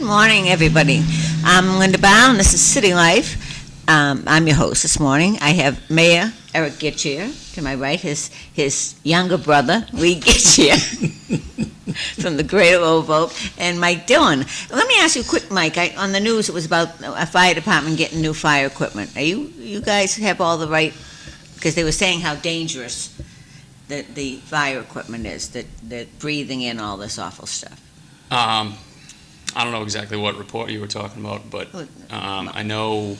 morning, everybody. I'm Linda Bown. This is City Life. I'm your host this morning. I have Mayor Erik Gitschier to my right, his younger brother, Lee Gitschier, from the Greater Oval, and Mike Dillon. Let me ask you quick, Mike. On the news, it was about a fire department getting new fire equipment. Are you guys have all the right? Because they were saying how dangerous the fire equipment is, that breathing in all this awful stuff. I don't know exactly what report you were talking about, but I know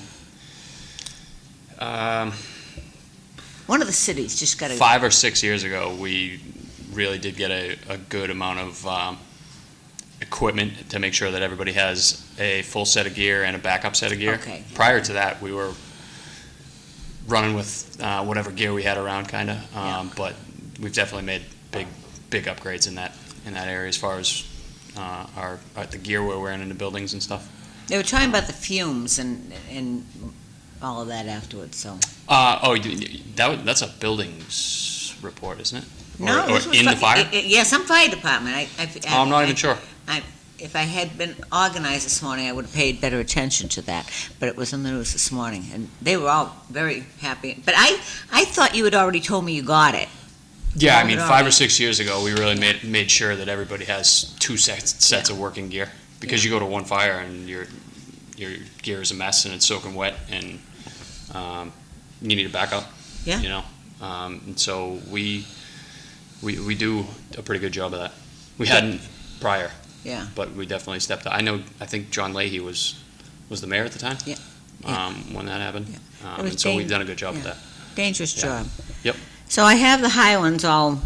one of the cities just got 5 or 6 years ago, we really did get a good amount of equipment to make sure that everybody has a full set of gear and a backup set of gear. Okay. Prior to that, we were running with whatever gear we had around, kind of. But we've definitely made big upgrades in that area as far as the gear we're wearing in the buildings and stuff. They were talking about the fumes and all of that afterwards. So. That's a buildings report, isn't it? No, or in the fire. Yeah, some fire department. I'm not even sure. If I had been organized this morning, I would have paid better attention to that. But it was in the news this morning, and they were all very happy. But I thought you had already told me you got it. Yeah, I mean, 5 or 6 years ago, we really made sure that everybody has two sets of working gear, because you go to one fire and your gear is a mess and it's soaking wet, and you need a backup. Yeah. You know, and so we do a pretty good job of that. We hadn't prior. Yeah. But we definitely stepped up. I think John Leahy was the mayor at the time. Yeah. When that happened. Yeah. And so we've done a good job of that. Dangerous job. Yep. So I have the Highlands, all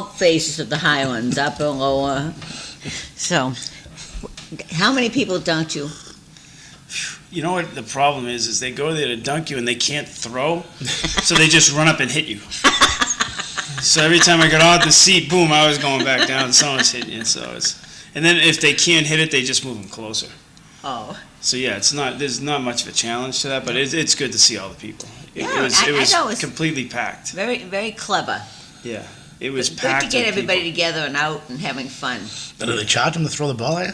faces of the Highlands, upper, lower. So, how many people dunked you? You know what the problem is they go there to dunk you and they can't throw, so they just run up and hit you. So every time I got out the seat, boom, I was going back down and someone's hitting you. And then if they can't hit it, they just move them closer. Oh. So yeah, there's not much of a challenge to that, but it's good to see all the people. It was completely packed. Very, very clever. Yeah, it was Good packed. to get with everybody people. together and out and having fun. But did they charge them to throw the ball at you?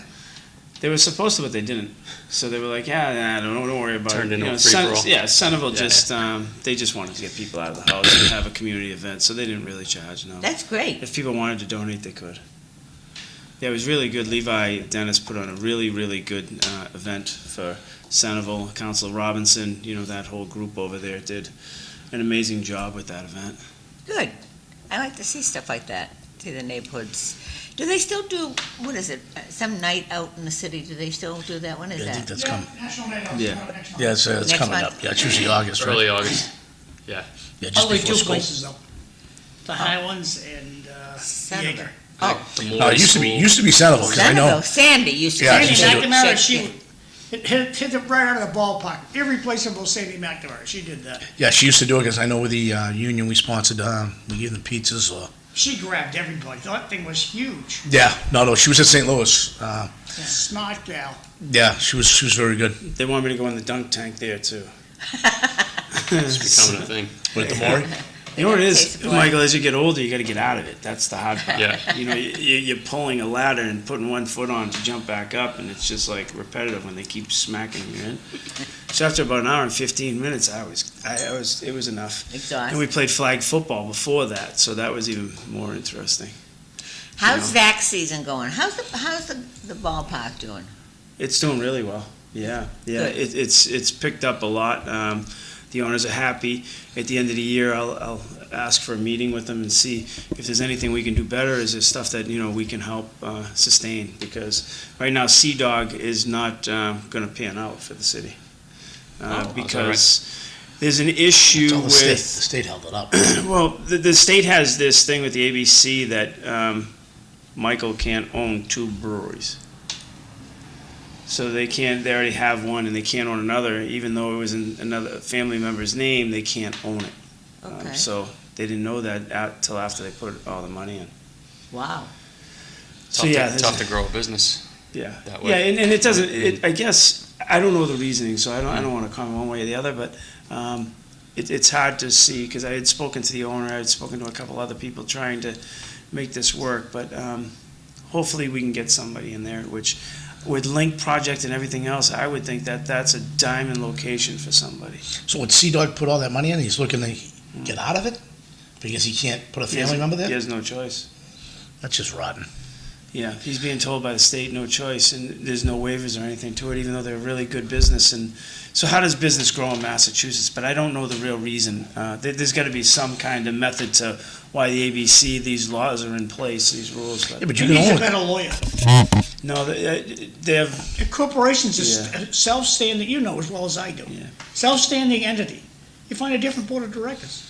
They were supposed to, but they didn't. So they were like, don't worry about Turned it. into a free-for-all. Yeah, Centerville they just wanted to get people out of the house and have a community event, so they didn't really charge, no. That's great. If people wanted to donate, they could. Yeah, it was really good. Levi Dennis put on a really, really good event for Centerville. Councilor Robinson, that whole group over there did an amazing job with that event. Good. I like to see stuff like that, see the neighborhoods. Do they still do, what is it, some night out in the city? Do they still do that? When is I that? think that's coming. National Night Out's Yeah. coming next month. Yeah, it's Next coming month? up. Yeah, it's usually August, right? Early August. Yeah. Yeah, just Only before two school. places though. The Highlands and Centerville. Jaeger. Oh, No, it used to be Centerville, because I know. Centerville. Sandy used to. Yeah, Sandy she said- McNamara, she hit it right out of the ballpark. Irreplaceable Sandy McNamara, she did that. Yeah, she used to do it, because I know with the union we sponsored, we gave them pizzas or. She grabbed everybody. That thing was huge. Yeah, no, she was at St. Louis. Smart gal. Yeah, she was very good. They want me to go in the dunk tank there, too. It's becoming a thing. With the Maury? You know what it Case is, of blood. Michael, as you get older, you got to get out of it. That's the hard part. Yeah. You're pulling a ladder and putting one foot on to jump back up, and it's just like repetitive when they keep smacking you in. So after about an hour and 15 minutes, it was enough. Exhausted. And we played flag football before that, so that was even more interesting. How's you know. Zach's season going? How's the ballpark doing? It's doing really well. Yeah. Good. It's picked up a lot. The owners are happy. At the end of the year, I'll ask for a meeting with them and see if there's anything we can do better. Is there stuff that we can help sustain? Because right now, Sea Dog is not going to pan out for the city because there's an issue It's all with the state held it up. well, the state has this thing with the ABC that Michael can't own two breweries. So they already have one and they can't own another, even though it was in another family member's name, they can't own it. Okay. So they didn't know that till after they put all the money in. Wow. Tough to grow a business. Yeah. That way. Yeah, and it doesn't, I guess, I don't know the reasoning, so I don't want to comment one way or the other, but it's hard to see, because I had spoken to the owner, I had spoken to a couple other people trying to make this work, but hopefully we can get somebody in there, which with Link Project and everything else, I would think that that's a diamond location for somebody. So would Sea-Dog put all that money in, he's looking to get out of it? Because he can't put a family member He there? has no choice. That's just rotten. Yeah, he's being told by the state, no choice, and there's no waivers or anything to it, even though they're a really good business. And so how does business grow in Massachusetts? But I don't know the real reason. There's got to be some kind of method to why the ABC, these laws are in place, these rules. Yeah, but He you needs can a own it. better lawyer. No, they have, Corporations are self-standing, you know as well as I do. Yeah. Self-standing entity. You find a different board of directors.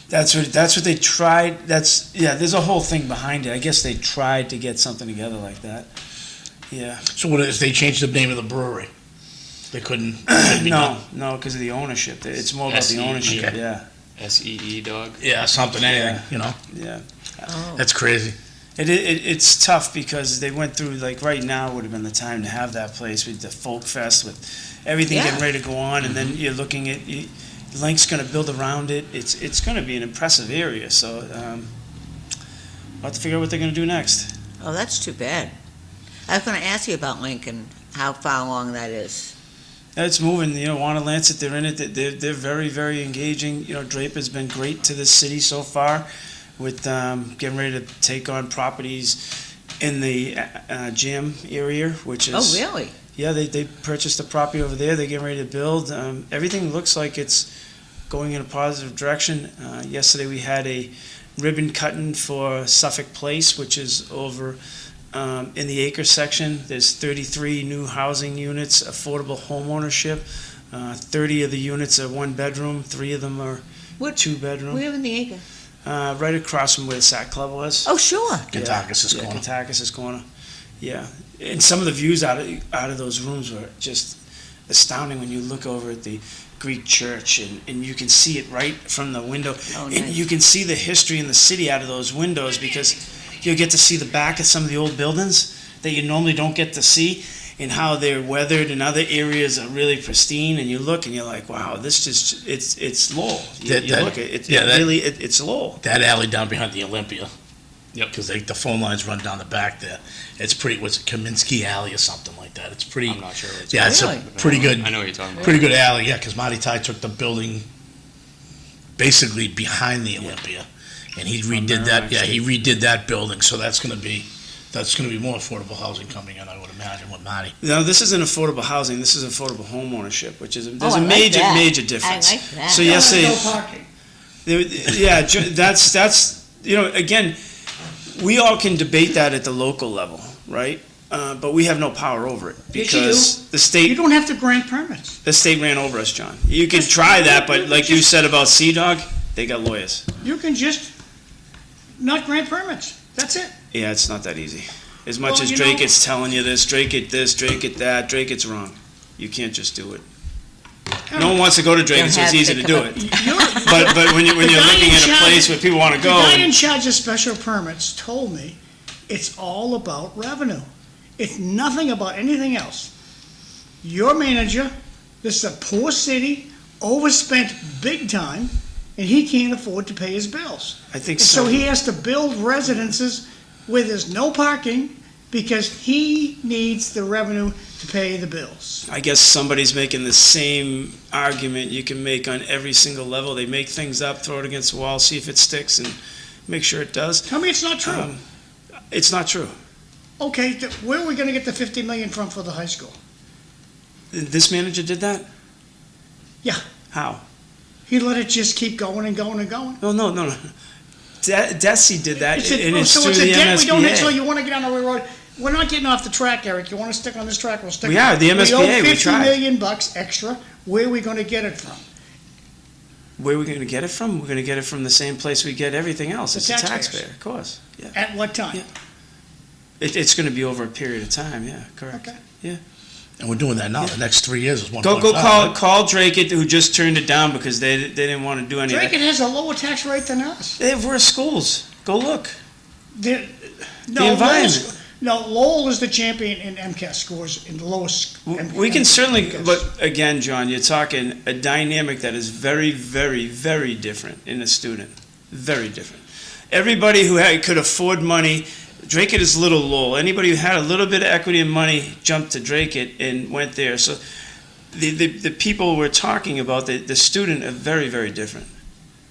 that's what they tried, there's a whole thing behind it. I guess they tried to get something together like that. Yeah. So what if they changed the name of the brewery? They couldn't be done? No, because of the ownership. It's more about the SE. ownership, Okay. yeah, SEE dog. Yeah, something, anything, you know? yeah. Oh. That's crazy. It's tough because they went through, like, right now would have been the time to have that place with the Folk Fest, with everything Yeah. getting ready to go on, and then you're looking at, Link's gonna build around it. It's gonna be an impressive area, so, we'll have to figure out what they're gonna do next. Oh, that's too bad. I was gonna ask you about Lincoln, how far along that is. It's moving, Wanna Lancet, they're in it, they're very, very engaging. Draper's been great to this city so far with getting ready to take on properties in the Jam area, which is... Oh, really? Yeah, they purchased a property over there, they're getting ready to build. Everything looks like it's going in a positive direction. Yesterday, we had a ribbon cutting for Suffolk Place, which is over in the acre section. There's 33 new housing units, affordable home ownership. 30 of the units are one bedroom, 3 of them are What- two bedroom. Where in the acre? Right across from where the Sac Club was. Oh, sure. Kentuckus' Yeah, corner. Kentuckus' corner. Yeah, and some of the views out of those rooms were just astounding when you look over at the Greek church and you can see it right from the window. Oh, And nice. you can see the history in the city out of those windows because you'll get to see the back of some of the old buildings that you normally don't get to see, and how they're weathered and other areas are really pristine, and you look and you're like, wow, this just, it's Lowell. You look at it, it's Lowell. That alley down behind the Olympia. Yep. Because the phone lines run down the back there. It's pretty, what's it, Kaminsky Alley or something like that? It's pretty, I'm not sure. What it's yeah, it's Really? a pretty good, I know what you're talking about. pretty good alley, yeah, because Marty Ty took the building basically behind the Olympia. And he redid that, yeah, he redid that building, so that's gonna be more affordable housing coming in, I would imagine, with Marty. No, this isn't affordable housing, this is affordable home ownership, which is, there's Oh, I a like major, that. major difference. I like that. So yes, No parking. that's, again, we all can debate that at the local level, right? But we have no power over it, Yes, you because the You state, don't have to grant permits. ran over us, John. You can try that, but like you said about Sea Dog, they got lawyers. You can just not grant permits. That's it. Yeah, it's not that easy. As much Well, as you Drake know- is telling you this, Drake it this, Drake it that, Drake it's wrong. You can't just do it. No one wants to go to Drake, so it's Don't have easy to to do come it. up- But when you're The guy looking in at a charge- place where people want to The go, guy in and- charge of special permits told me it's all about revenue. It's nothing about anything else. Your manager, this is a poor city, overspent big time, and he can't afford to pay his bills. I think And so so. he has to build residences where there's no parking because he needs the revenue to pay the bills. I guess somebody's making the same argument you can make on every single level. They make things up, throw it against the wall, see if it sticks, and make sure it does. Tell me it's not true. It's not true. Okay, where are we gonna get the 50 million from for the high school? This manager did that? Yeah. How? He let it just keep going and going and going. No. Desi did that, and it's So through it's the a debt we don't, so MSBA. you wanna get on the railroad, we're not getting off the track, Eric, you wanna stick on this track, we'll stick. We are, the MSBA, we We owe 50 tried. million bucks extra, where are we gonna get it from? Where are we going to get it from? We're going to get it from the same place we get everything else. The It's a taxpayers. taxpayer, of course. Yeah. At what time? Yeah. It's going to be over a period of time, yeah, correct. Okay. And we're doing that now, the next 3 years is 1.5. Go call Drake it, who just turned it down because they didn't want to do any of Drake that. has a lower tax rate than us. They have worse schools. Go look. The environment. Lowell is the champion in MCAS scores in the lowest. We can certainly, MCAS. but again, John, you're talking a dynamic that is very, very, very different in a student. Very different. Everybody who could afford money Drake is little Lowell. Anybody who had a little bit of equity and money jumped to Drake and went there. So the people we're talking about, the student, are very, very different.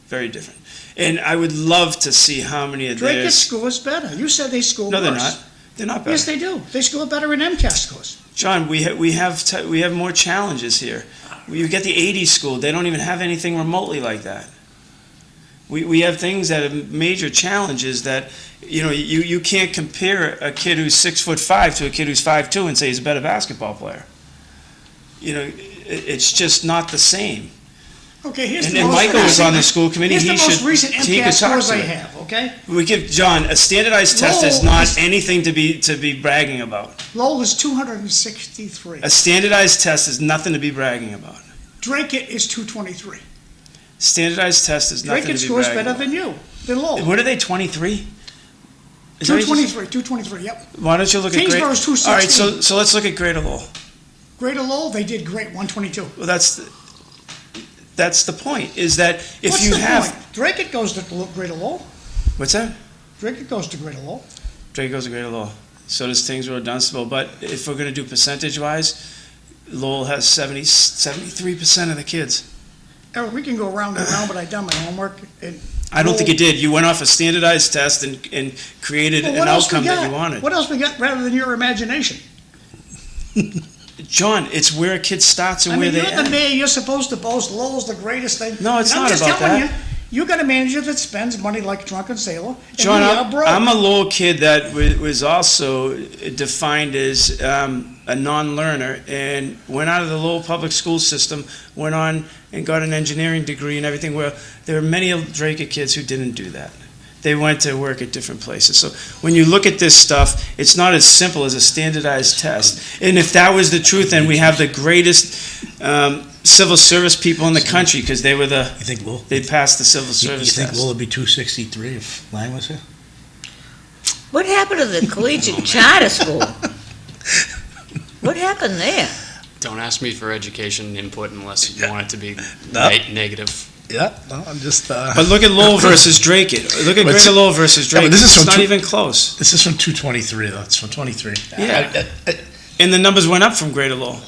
Very different. And I would love to see how many of Drake theirs... scores better. You said they score No, worse. they're not. They're not better. Yes, they do. They score better in MCAS scores. John, we have more challenges here. You get the 80 school. They don't even have anything remotely like that. We have things that are major challenges that, you can't compare a kid who's 6'5" to a kid who's 5'2" and say he's a better basketball player. It's just not the same. Okay, here's And the then most Michael was recent- on the school committee. Here's the most recent he MCAS could talk scores to I it. have, okay? We give John a standardized test is Lowell not is- anything to be bragging about. Lowell is 263. A standardized test is nothing to be bragging about. Drake is 223. Standardized test is nothing Drake to be scores bragging better about. than you, than Lowell. What are they, 23? Is that what you just- 223, yep. Why don't you look at grade? Kingsborough's 216. All right, so let's look at Greater Lowell. Greater Lowell, they did great, 122. Well, that's the point, is that if What's you the have... point? Drake goes to Greater Lowell. What's that? Drake goes to Greater Lowell. Drake goes to Greater Lowell. So does Tingsboro, Dunstable. But if we're going to do percentage-wise, Lowell has 73% of the kids. Eric, we can go round and round, but I done my homework. And I don't think you did. You went off a standardized test and created Well, an what else we outcome that got? you wanted. What else we got rather than your imagination? John, it's where a kid starts and I where mean, they you're the end. mayor, you're supposed to boast Lowell's the greatest thing. No, it's And I'm not just about telling that. You got a manager that spends money like a drunken sailor, and John, we are broke. I'm a Lowell kid that was also defined as a non-learner and went out of the Lowell public school system, went on and got an engineering degree and everything, where there are many of Drake kids who didn't do that. They went to work at different places. So when you look at this stuff, it's not as simple as a standardized test. And if that was the truth, then we have the greatest civil service people in the country, because they were You think Lowell? they passed the civil You service think test. Lowell would be 263 if Lang was here? What happened to the collegiate charter school? What happened there? Don't ask me for education input unless you want it to be No. negative. Yeah, no, I'm just, But look at Lowell versus Drake. Look at But Greater Lowell versus yeah, Drake. but this is It's from not two- even close. this is from 223, though, it's from 23. Yeah. And the numbers went up from Greater Lowell.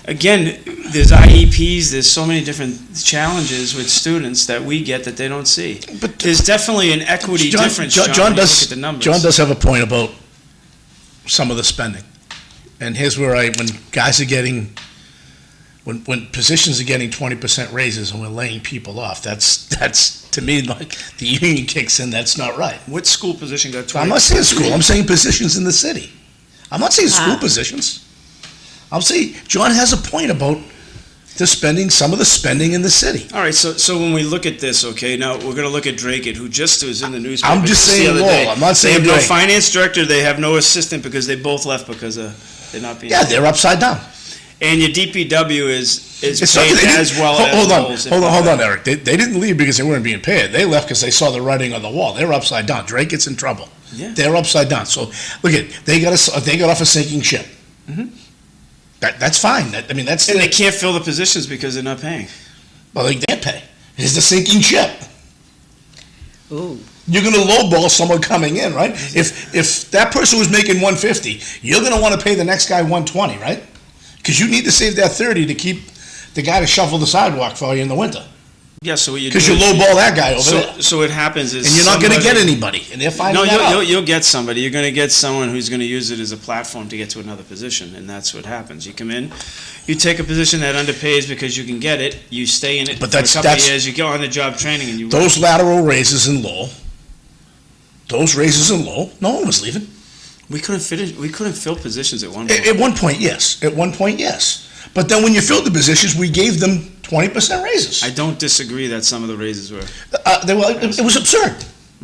Again, there's IEPs, there's so many different challenges with students that we get that they don't see. But There's definitely an equity difference, John, when you look at the numbers. John does have a point about some of the spending. And here's where when guys are getting, when positions are getting 20% raises and we're laying people off, that's to me, like, the union kicks in, that's not right. What school position got 20? I'm not saying school, I'm saying positions in the city. I'm not saying school Ah. positions. I'm saying, John has a point about some of the spending in the city. All right, so when we look at this, okay, now we're going to look at Drake, who just was in the newspaper. I'm just the saying other Lowell, day. I'm not saying They have no Drake. finance director, they have no assistant, because they both left because they're not being. Yeah, they're upside down. And your DPW is It's paid not- they as didn't- well as hold on, Lowell's, if hold on, not hold on, better. Eric. They didn't leave because they weren't being paid. They left because they saw the writing on the wall. They're upside down. Drake gets in trouble. Yeah. They're upside down. So look they got off a sinking ship. Mhm. That's fine. That's And they can't fill the positions because they're not paying. well, they can't pay. It's the sinking ship. Ooh. You're going to lowball someone coming in, right? If that person was making 150, you're going to want to pay the next guy 120, right? Because you need to save that 30 to keep the guy to shovel the sidewalk for you in the winter. Yeah, so what you do Because you is- lowball that guy over there. So what happens is And you're not going to get somebody- anybody, and they're finding No, that out. you'll get somebody. You're going to get someone who's going to use it as a platform to get to another position, and that's what happens. You come in, you take a position that underpays because you can get it. You stay in it But for a couple of that's- years. You go on the job training, and you. Those lateral raises in Lowell, no one was leaving. We couldn't finish. We couldn't fill positions at one point. At one point, yes. At one point, yes. But then when you filled the positions, we gave them 20% raises. I don't disagree that some of the raises were. It was absurd.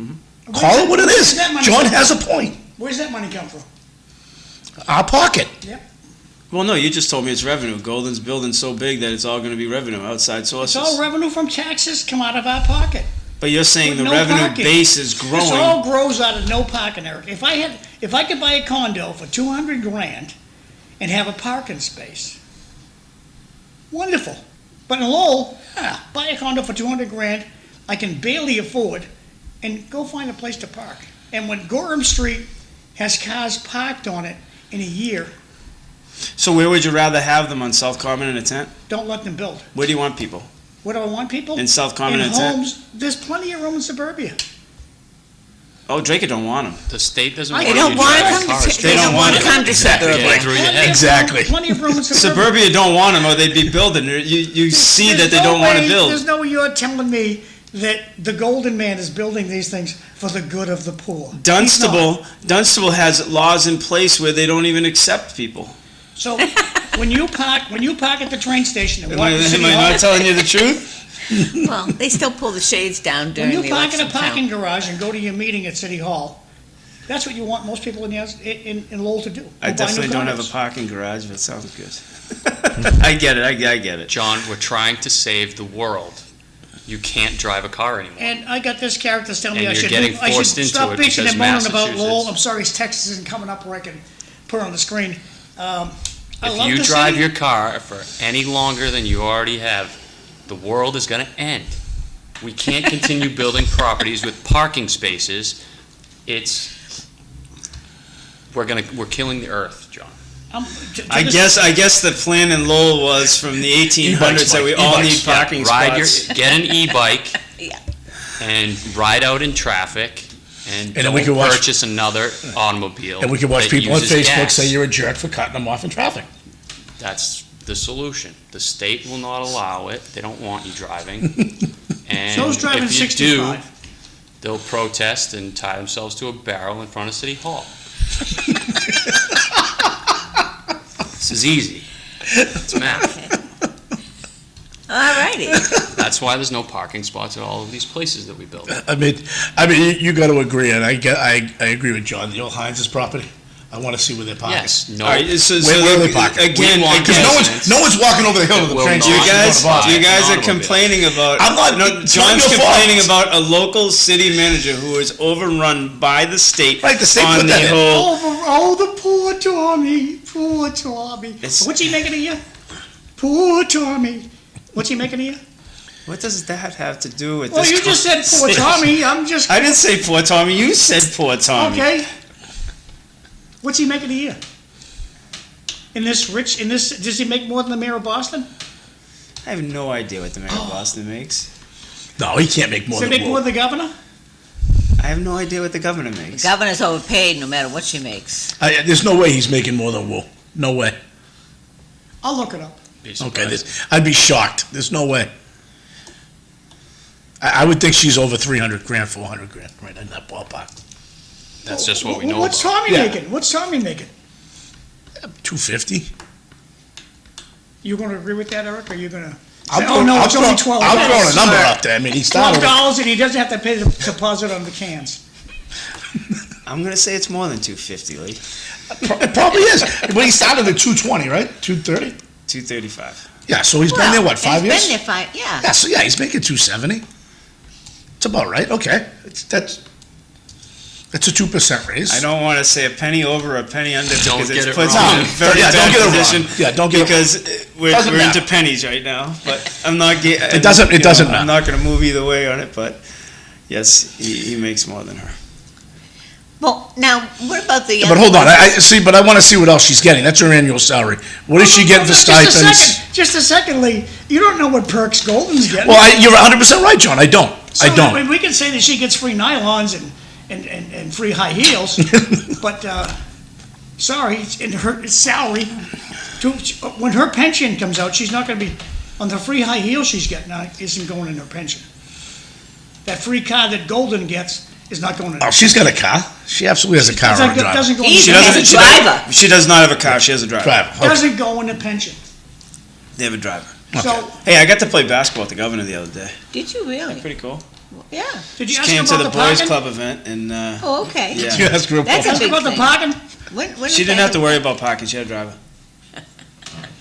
Mm-hmm. Call it what it Where's is. that money John come has a from? point. Where's that money come from? Our pocket. Well, no, you just told me it's revenue. Golden's building so big that it's all going to be revenue, outside sources. It's all revenue from taxes come out of our pocket. But you're saying With the no revenue parking. base is This growing. all grows out of no parking, Eric. If I could buy a condo for 200 grand and have a parking space, wonderful. But in Lowell, buy a condo for 200 grand, I can barely afford, and go find a place to park. And when Gorham Street has cars parked on it in a year, So where would you rather have them, on South Common in a tent? don't let them build. Where do you want people? What do I want people? In South Common In in a tent? homes, there's plenty of room in suburbia. Oh, Draker don't want them. The state doesn't They want don't you want to driving come cars. to, they don't want to come to suburbia. Yeah, through your head. Exactly. Plenty of room in suburbia. Suburbia don't want them, or they'd be building. You see that they don't want to build. There's no way you're telling me that the Golden Man is building these things for the good of the poor. He's not. Dunstable has laws in place where they don't even accept people. So when you park at the train station and Am walk I to City Hall, not telling you the truth? Well, they still pull the shades down when during you the park in a election parking count. garage and go to your meeting at City Hall, that's what you want most people in Lowell to do. I Go buy new definitely don't have a condos. parking garage, but it sounds good. I get it. I get it. John, we're trying to save the world. You can't drive a car anymore. And I got this character telling me And I you're should getting forced into stop it bitching because and moaning about Massachusetts- Lowell. I'm sorry his text isn't coming up where I can put it on the screen. I If love you the drive city. your car for any longer than you already have, the world is going to end. We can't continue building properties with parking spaces. We're killing the earth, John. I guess the plan in Lowell was from the 1800s that we all need parking spots. Get an e-bike Yeah. and ride out in traffic and then don't we can watch- purchase another automobile. And we can watch that people on uses Facebook gas. say you're a jerk for cutting them off in traffic. That's the solution. The state will not allow it. They don't want you driving. And So's driving if you 65. do, they'll protest and tie themselves to a barrel in front of City Hall. This is easy. It's math. All righty. That's why there's no parking spots at all of these places that we build. I mean, you got to agree, and I agree with John. The old Heinz's property, I want to see where they're parking. Yes, no. All right, so Where are they parking? again, We want Because residents no one's walking over the hill to the will train not you station. guys, going to you buy. guys are automobile. complaining about. I'm not- No, it's not John's your complaining fault. about a local city manager who is overrun by the state. Right, the state on put the that in. whole. The poor Tommy, poor Tommy. It's- What's he making a year? Poor Tommy. What's he making a year? What does that have to do with Well, this? you just said poor conversation? Tommy. I'm just I didn't say poor Tommy. You said poor Tommy. okay. What's he making a year? Does he make more than the mayor of Boston? I have no idea what the mayor of Boston makes. No, he can't make more Does he than make more than the governor? I have no idea what the governor makes. Governor's overpaid no matter what she makes. There's no way he's making more than Wool. No way. I'll look it up. Okay, I'd be shocked. There's no way. I would think she's over 300 grand, 400 grand, right in that ballpark. That's just what we know What's about. Tommy Yeah. making? What's Tommy making? 250. You going to agree with that, Eric? Or are you going to? I'm Oh no, it's only $12. I'm throwing a number out there. I mean, he started. $12, and he doesn't have to pay the deposit on the cans. I'm gonna say it's more than 250, Lee. It probably is. But he started at 220, right? 230. 235. Yeah. So he's been there what, 5 years? He's been there 5, yeah. Yeah. So yeah, he's making 270. It's about right. Okay. That's a 2% raise. I don't want to say a penny over or a penny under Don't because get it it puts wrong. me in a very Yeah, don't bad get it wrong. position. Yeah, don't get it wrong. Because we're Doesn't into matter. pennies right now. But I'm not getting. It doesn't matter. I'm not going to move either way on it. But yes, he makes more than her. Well, now, what about the... But hold on. I see. But I want to see what else she's getting. That's her annual salary. What is she getting for stipends? Just a second, Lee. You don't know what perks Golden's getting. Well, you're 100% right, John. I don't. So, I don't. I mean, we can say that she gets free nylons and free high heels, but sorry, in her salary, when her pension comes out, she's not going to be on the free high heels she's getting. Isn't going in her pension. That free car that Golden gets is not going in. Oh, she's got a car. She absolutely has a car on a driver. Doesn't go. He She even has doesn't. a driver. She does not have a car. She has a driver. Driver. Okay. Doesn't go in the pension. They have a driver. So, Hey, I got to play basketball with the governor the other day. Did you really? Pretty cool. Yeah. did you She ask came him to about the the boys parking? club event and Oh, okay. yeah. You ask her That's Ask a big about the thing. parking? When She is didn't that? have to worry about parking. She had a driver.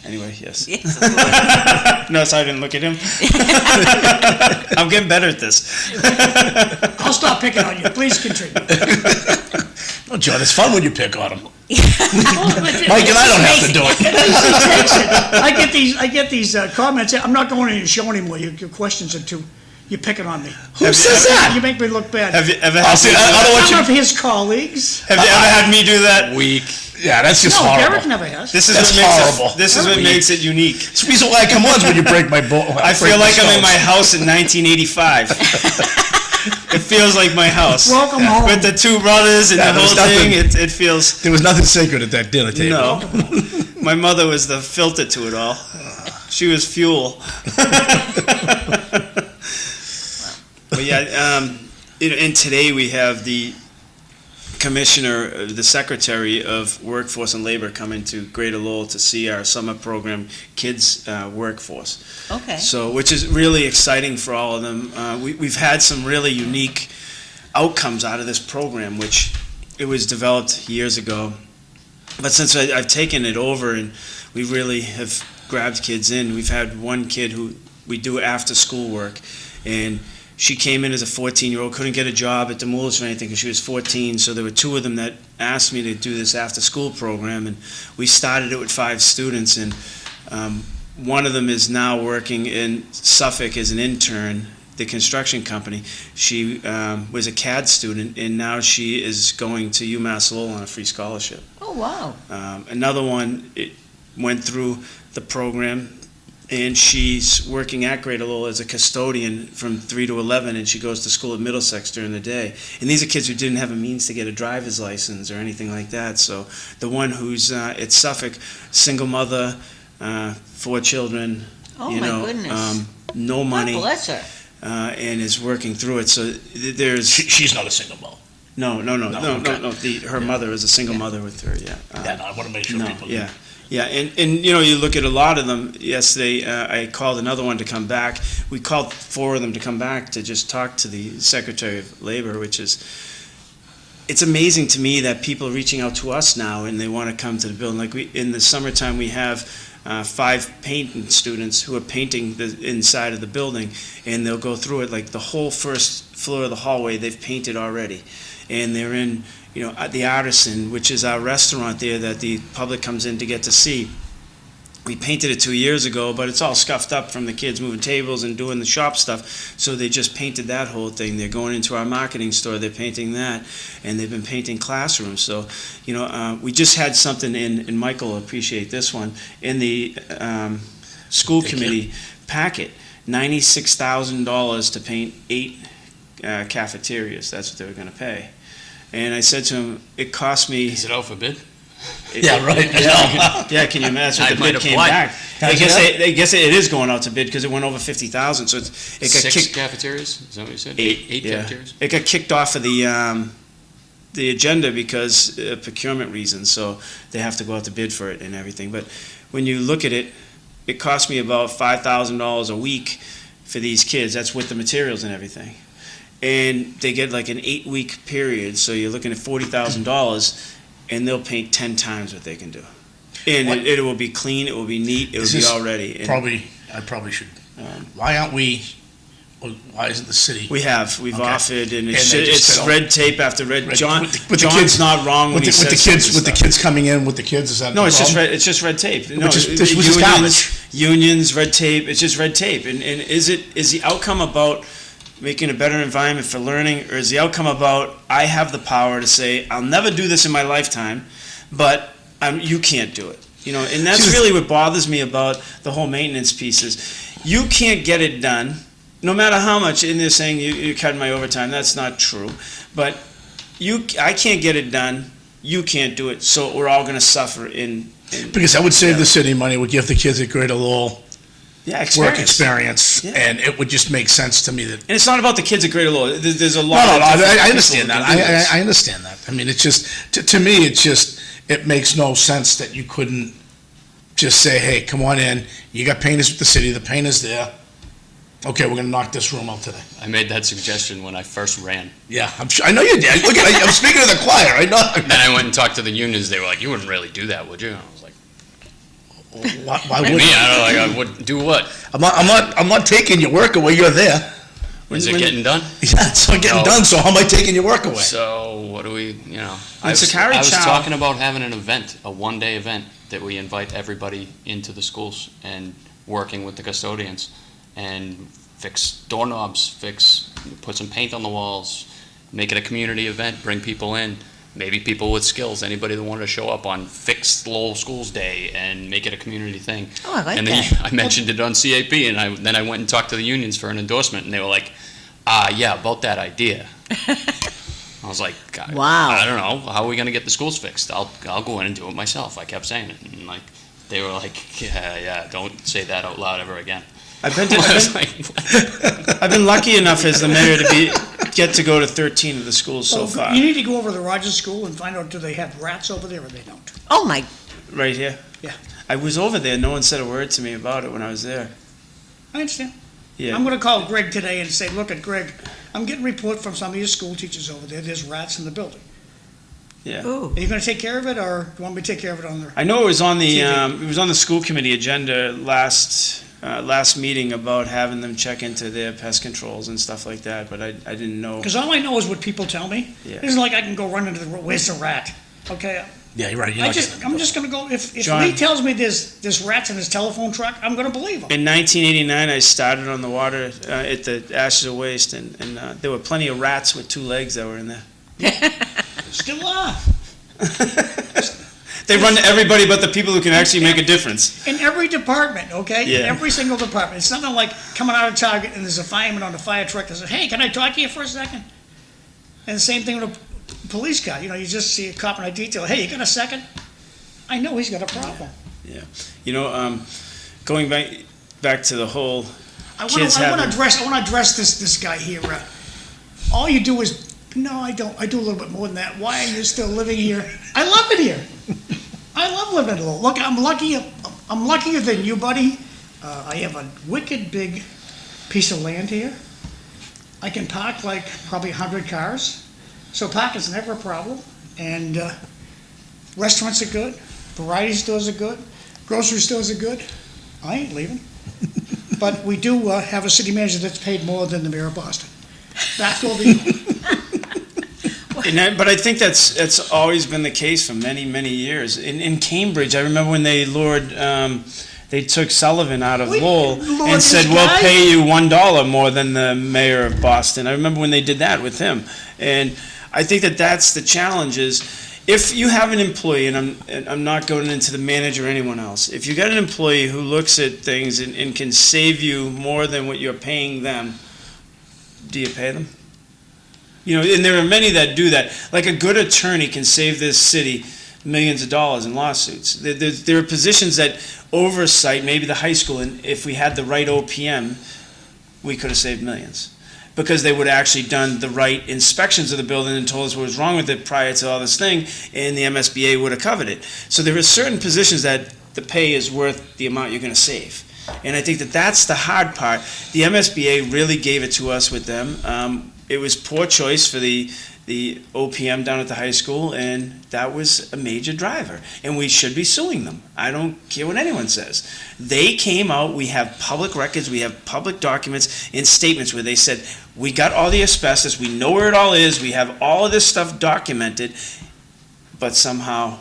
Anyway, yes. Yes, of course. No, so I didn't look at him. I'm getting better at this. I'll stop picking on you. Please continue. Oh, John, it's fun when you pick on him. Mike Mike and I don't have to do it. I get these comments. I'm not going in and show anymore. Your questions are too You're picking on me. Who says that? You make me look bad. Have you ever had Some of his colleagues. Have you ever had me do that? Weak. Yeah, that's just No, horrible. Derek never has. This is That's what makes horrible. it. This is what makes it unique. It's the reason why I come on is when you break my bone. I feel like I'm in my house in 1985. It feels like my house. Welcome home. With the two brothers and Yeah, the there's whole thing, nothing- it feels. There was nothing sacred at that dinner table. No. My mother was the filter to it all. She was fuel. But yeah, and today we have the commissioner, the secretary of Workforce and Labor coming to Greater Lowell to see our summer program kids workforce. Okay. So, which is really exciting for all of them. We've had some really unique outcomes out of this program, which it was developed years ago. But since I've taken it over and we really have grabbed kids in, we've had one kid who we do after school work, and she came in as a 14-year-old, couldn't get a job at the Moolers or anything because she was 14, so there were two of them that asked me to do this after-school program, and we started it with 5 students, and one of them is now working in Suffolk as an intern, the construction company. She was a CAD student, and now she is going to UMass Lowell on a free scholarship. Oh, wow. Another one went through the program, and she's working at Greater Lowell as a custodian from 3 to 11, and she goes to school at Middlesex during the day. And these are kids who didn't have a means to get a driver's license or anything like that. So the one who's at Suffolk, single mother, 4 children, Oh, my goodness. no money, God bless her. and is working through it. So there's She's not a single mom. no. Okay. Her mother is a single mother with her. Yeah. Yeah, no, I want to make sure No, people. yeah. Yeah, and you look at a lot of them. Yesterday, I called another one to come back. We called 4 of them to come back to just talk to the Secretary of Labor, which is, it's amazing to me that people are reaching out to us now and they want to come to the building. Like in the summertime, we have 5 painting students who are painting the inside of the building, and they'll go through it. Like the whole first floor of the hallway, they've painted already, and they're in the Artisan, which is our restaurant there that the public comes in to get to see. We painted it 2 years ago, but it's all scuffed up from the kids moving tables and doing the shop stuff, so they just painted that whole thing. They're going into our marketing store, they're painting that, and they've been painting classrooms. So, we just had something in, and Michael will appreciate this one, in the school committee packet, $96,000 to paint 8 cafeterias. That's what they were going to pay. And I said to him, it cost me... Is it out for bid? Yeah, right. Yeah, can you imagine I what the might bid came apply. back? I guess it is going out to bid because it went over 50,000. So it got 6 kicked. cafeterias? Is that what you said? 8, Eight yeah. cafeterias? It got kicked off of the agenda because procurement reasons. So they have to go out to bid for it and everything. But when you look at it, it cost me about $5,000 a week for these kids. That's with the materials and everything. And they get like an 8-week period, so you're looking at $40,000, and they'll paint 10 times what they can do. And it will be clean, it will be neat, it will be all ready. And I probably should. Why aren't we? Why isn't the city? we've Okay. offered, and And it's, they just it's said, red tape after red. Red- John, with the John's kids- not wrong when he with the says kids, some with of the this kids coming in with the kids. Is that No, the it's just problem? it's just red tape. No, Which is garbage. Unions, red tape. It's just red tape. And is the outcome about making a better environment for learning, or is the outcome about I have the power to say I'll never do this in my lifetime, but you can't do it? And that's really what bothers me about the whole maintenance pieces. You can't get it done, no matter how much. And they're saying you're cutting my overtime. That's not true. But I can't get it done. You can't do it. So we're all going to suffer Because that would save the city money, would give the kids at Greater Lowell work experience, Yeah. and it would just make sense to me that. And it's not about the kids at Greater Lowell. There's a No, lot. I understand that. I understand that. I mean, it's just to me, it makes no sense that you couldn't just say, hey, come on in. You got painters with the city. The painter's there. Okay, we're gonna knock this room out today. I made that suggestion when I first ran. Yeah, I'm sure. I know you did. Look, I'm speaking to the choir. I know. Then I went and talked to the unions. They were like, "You wouldn't really do that, would you?" And I was like, Why would "Me, I would do what? I'm not taking your work away. You're there. Is it getting done?" Yeah, it's not getting No. done. So how am I taking your work away? So what do we? I It's was, a carry I was chow. talking about having an event, a one-day event that we invite everybody into the schools and working with the custodians and fix doorknobs, put some paint on the walls, make it a community event, bring people in, maybe people with skills, anybody that wanted to show up on Fix Lowell Schools Day and make it a community thing. Oh, I like And that. then I mentioned it on CAP, and then I went and talked to the unions for an endorsement, and they were like, yeah, about that idea. I was like, Wow. I don't know, how are we gonna get the schools fixed? I'll go in and do it myself. I kept saying it, and like, they were like, yeah, don't say that out loud ever again. I've been, I was like, I've been lucky enough as the mayor to get to go to 13 of the schools so far. You need to go over to the Rogers School and find out, do they have rats over there or they don't? Oh, my, Right here? Yeah. I was over there, no one said a word to me about it when I was there. I understand. Yeah. I'm gonna call Greg today and say, look at Greg, I'm getting a report from some of your school teachers over there, there's rats in the building. Yeah. ooh. Are you gonna take care of it, or do you want me to take care of it on the? I know it was on the, TV. it was on the school committee agenda last meeting about having them check into their pest controls and stuff like that, but I didn't know. Because all I know is what people tell me. Yeah. It isn't like I can go run into the, where's the rat? Okay, Yeah, you're right. You're not getting- I'm just gonna go, if John- Lee tells me there's rats in his telephone truck, I'm gonna believe him. In 1989, I started on the water at the Ashes of Waste, and there were plenty of rats with 2 legs that were in there. Still are. They run to everybody but the people who can actually make a difference. In every department, okay? In Yeah. every single department. It's nothing like coming out of Target and there's a fireman on the fire truck that says, hey, can I talk to you for a second? And the same thing with a police car. You know, you just see a cop in a detail, hey, you got a second? I know he's got a problem. You know, going back to the whole I Kids want having- to address this guy here. All you do is, no, I don't. I do a little bit more than that. Why are you still living here? I love it here. I love living in Lowell. Look, I'm lucky. I'm luckier than you, buddy. I have a wicked big piece of land here. I can park like probably 100 cars, so parking's never a problem. And restaurants are good. Variety stores are good. Grocery stores are good. I ain't leaving. But we do have a city manager that's paid more than the mayor of Boston. That's all the. But I think that's always been the case for many, many years. In Cambridge, I remember when they they took Sullivan out of Lowell Lord, and said, this we'll guy- pay you $1 more than the mayor of Boston. I remember when they did that with him. And I think that's the challenge is, if you have an employee, and I'm not going into the manager or anyone else, if you got an employee who looks at things and can save you more than what you're paying them, do you pay them? You know, and there are many that do that. Like a good attorney can save this city millions of dollars in lawsuits. There are positions that oversight, maybe the high school, and if we had the right OPM, we could have saved millions. Because they would have actually done the right inspections of the building and told us what was wrong with it prior to all this thing, and the MSBA would have covered it. So there are certain positions that the pay is worth the amount you're going to save. And I think that's the hard part. The MSBA really gave it to us with them. It was poor choice for the OPM down at the high school, and that was a major driver. And we should be suing them. I don't care what anyone says. They came out, we have public records, we have public documents and statements where they said, we got all the asbestos, we know where it all is, we have all of this stuff documented, but somehow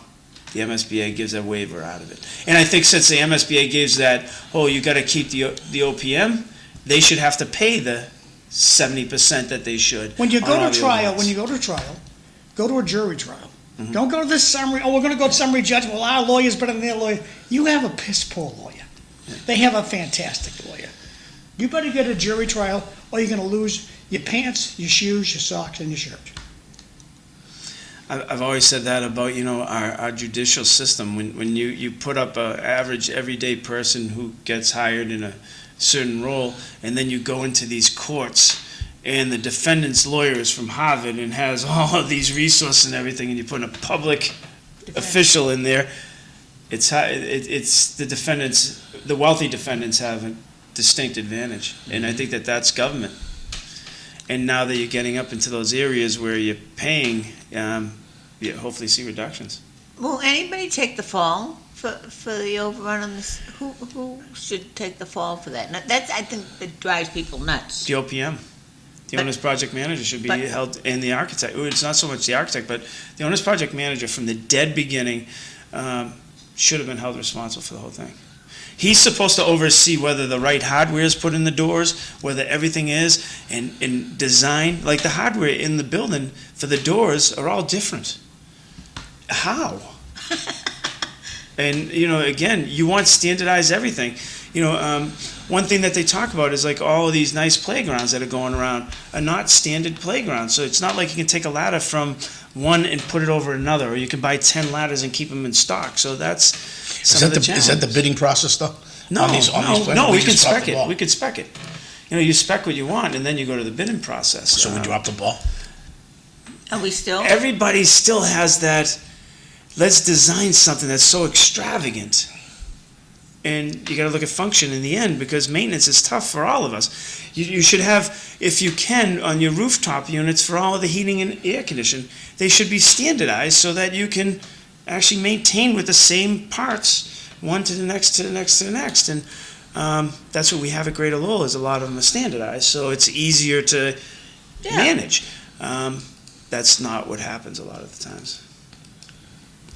the MSBA gives a waiver out of it. And I think since the MSBA gives that, oh, you got to keep the OPM, they should have to pay the 70% that they should. When you on go all to the trial, overheads. go to a jury trial. Don't go to this summary, we're gonna go to summary judgment, well, our lawyer's better than their lawyer. You have a piss poor lawyer. They have a fantastic lawyer. You better get a jury trial, or you're gonna lose your pants, your shoes, your socks, and your shirt. I've always said that about, our judicial system. When you put up an average everyday person who gets hired in a certain role, and then you go into these courts, and the defendant's lawyer is from Harvard and has all of these resources and everything, and you put a public official in there, it's the defendants, the wealthy defendants have a distinct advantage, and I think that's government. And now that you're getting up into those areas where you're paying, you hopefully see reductions. Will anybody take the fall for the overrun on this? Who should take the fall for that? Now, that's, I think, that drives people nuts. The OPM, the But- owner's project manager should be but- held, and the architect. It's not so much the architect, but the owner's project manager from the dead beginning should have been held responsible for the whole thing. He's supposed to oversee whether the right hardware is put in the doors, whether everything is, and design. Like the hardware in the building for the doors are all different. How? And, again, you want standardized everything. One thing that they talk about is like all of these nice playgrounds that are going around are not standard playgrounds. So it's not like you can take a ladder from one and put it over another, or you can buy 10 ladders and keep them in stock. So that's some of the challenge. Is that the bidding process though? No, we can just drop spec the it. ball. We can spec it. You spec what you want, and then you go to the bidding process. So we drop the ball? Are we still? Everybody still has that, let's design something that's so extravagant. And you got to look at function in the end, because maintenance is tough for all of us. You should have, if you can, on your rooftop units for all of the heating and air conditioning, they should be standardized so that you can actually maintain with the same parts, one to the next, to the next, to the next. And that's what we have at Greater Lowell, is a lot of them are standardized, so it's easier to manage. That's not what happens a lot of the times.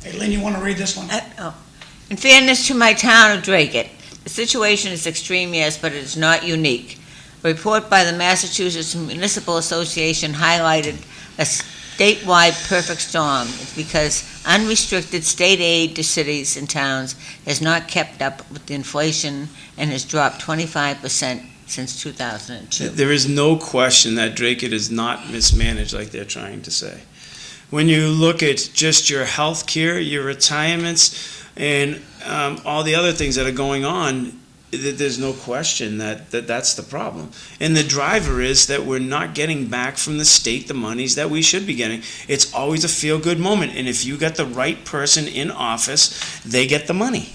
Hey, Lynn, you want to read this one? In fairness to my town of Dracut, the situation is extreme, yes, but it is not unique. A report by the Massachusetts Municipal Association highlighted a statewide perfect storm. It's because unrestricted state aid to cities and towns has not kept up with the inflation and has dropped 25% since 2002. There is no question that Dracut is not mismanaged like they're trying to say. When you look at just your health care, your retirements, and all the other things that are going on, there's no question that's the problem. And the driver is that we're not getting back from the state the monies that we should be getting. It's always a feel-good moment, and if you got the right person in office, they get the money.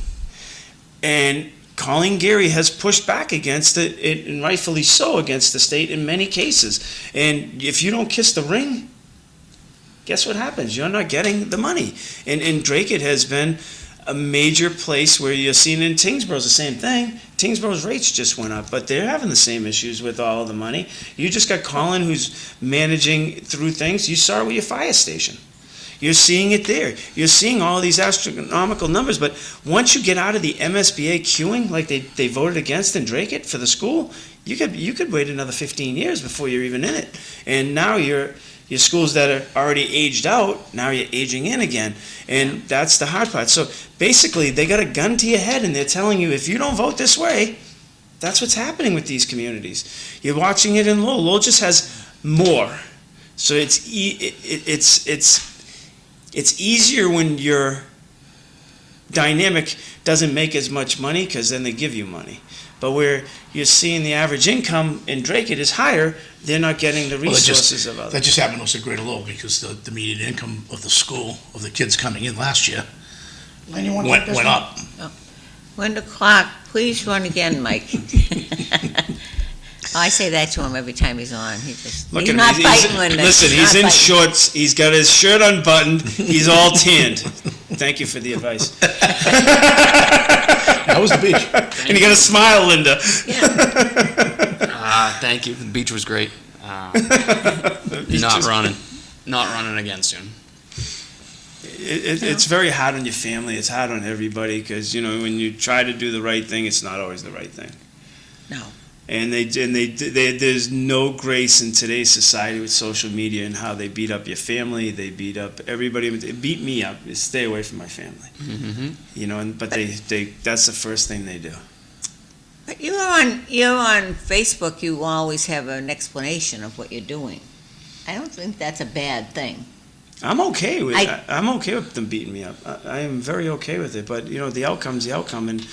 And Colleen Gary has pushed back against it, and rightfully so, against the state in many cases. And if you don't kiss the ring, guess what happens? You're not getting the money. And Dracut has been a major place where you're seeing in Tingsboro's the same thing. Tingsboro's rates just went up, but they're having the same issues with all the money. You just got Colin who's managing through things. You saw it with your fire station. You're seeing it there. You're seeing all these astronomical numbers, but once you get out of the MSBA queuing, like they voted against in Dracut for the school, you could wait another 15 years before you're even in it. And now your schools that are already aged out, now you're aging in again. And that's the hard part. So basically, they got a gun to your head, and they're telling you, if you don't vote this way, that's what's happening with these communities. You're watching it in Lowell. Lowell just has more. So it's easier when your dynamic doesn't make as much money, because then they give you money. But where you're seeing the average income in Dracut is higher, they're not getting the resources of others. That just happened to us at Greater Lowell, because the median income of the school, of the kids coming in last year, Lynn, you want to went take this up. Linda Clark, please run again, Mike. I say that to him every time he's on. He's not biting, Linda. Listen, he's in shorts. He's got his shirt unbuttoned. He's all tanned. Thank you for the advice. How was the beach? And you got a smile, Linda. Yeah. Thank you. The beach was great. Not running again soon. It's very hard on your family. It's hard on everybody, because when you try to do the right thing, it's not always the right thing. No. And there's no grace in today's society with social media and how they beat up your family. They beat up everybody. They beat me up. Stay away from my family. Mm-hmm. But that's the first thing they do. But you're on Facebook. You always have an explanation of what you're doing. I don't think that's a bad thing. I'm okay with them beating me up. I am very okay with it. But the outcome's the outcome. And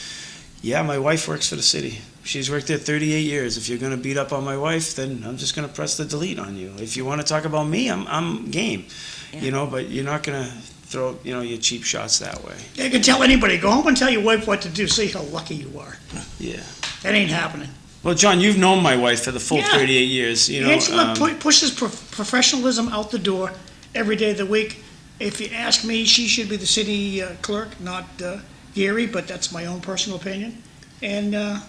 yeah, my wife works for the city. She's worked there 38 years. If you're going to beat up on my wife, then I'm just going to press the delete on you. If you want to talk about me, I'm game. Yeah. But you're not going to throw your cheap shots that way. You can tell anybody, go home and tell your wife what to do. See how lucky you are. Yeah. That ain't happening. Well, John, you've known my wife for the full Yeah. 38 years. Angela pushes professionalism out the door every day of the week. If you ask me, she should be the city clerk, not Gary, but that's my own personal opinion. And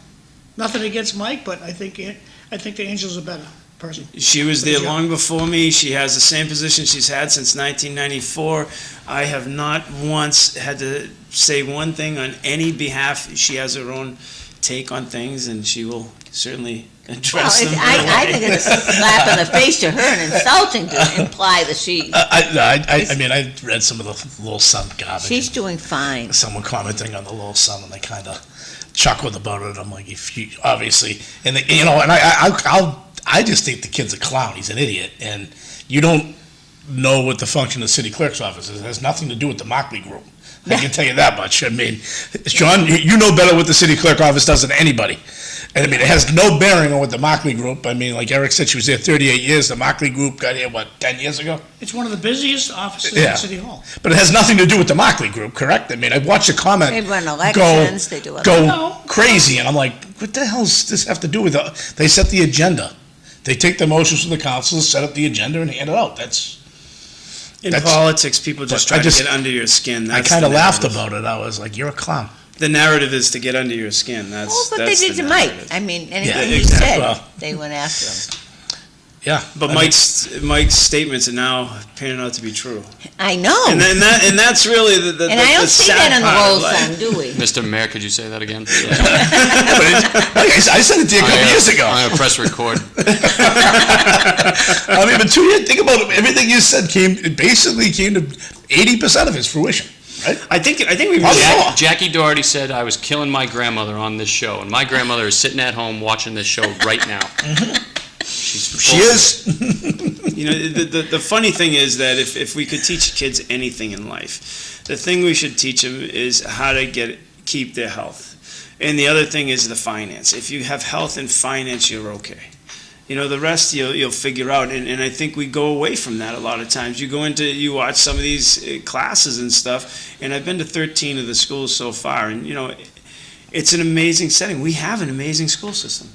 nothing against Mike, but I think that Angela's a better person. She was there long before me. She has the same position she's had since 1994. I have not once had to say one thing on any behalf. She has her own take on things, and she will certainly address them. I think it's a slap in the face to her and insulting to imply that she. I mean, I read some of the Lowell Sun garbage. She's doing fine. Someone commenting on the Lowell Sun, and they kind of chuckled about it. I'm like, if you obviously, and they, and I just think the kid's a clown. He's an idiot, and you don't know what the function of the city clerk's office is. It has nothing to do with the Mockley Group. I can tell you that much. I mean, John, you know better what the city clerk office does than anybody. And I mean, it has no bearing on what the Mockley Group, I mean, like Eric said, she was there 38 years. The Mockley Group got here, 10 years ago? It's one of the busiest offices Yeah. in City Hall. But it has nothing to do with the Mockley Group, correct? I mean, I watched a comment They run elections, they do go crazy, and I'm like, what the hell does this have to do with it? They set the agenda. They take the motions from the council, set up the agenda, and hand it out. In politics, people just try to get under your skin. I That's kind of the laughed narrative. about it. I was like, you're a clown. The narrative is to get under your skin. Well, That's but they that's did the to Mike. narrative. I mean, anything Yeah, he exactly. said, Well- they went after him. Yeah. But I mean, Mike's statements are now panning out to be true, I know. and that's really the And I don't the see sad that in the part of Lowell life. Sun, do we? Mr. Mayor, could you say that again? I said it to you a couple years ago. I'm going to press record. I mean, but 2 years, think about it. Everything you said basically came to 80% of its fruition, right? I think we Probably. Jackie Doherty said I was killing my grandmother on this show, and my grandmother is sitting at home watching this show right now. She is. You know, the funny thing is that if we could teach kids anything in life, the thing we should teach them is how to keep their health. And the other thing is the finance. If you have health and finance, you're okay. You know, the rest you'll figure out. And I think we go away from that a lot of times. You watch some of these classes and stuff, and I've been to 13 of the schools so far, and, you know, it's an amazing setting. We have an amazing school system.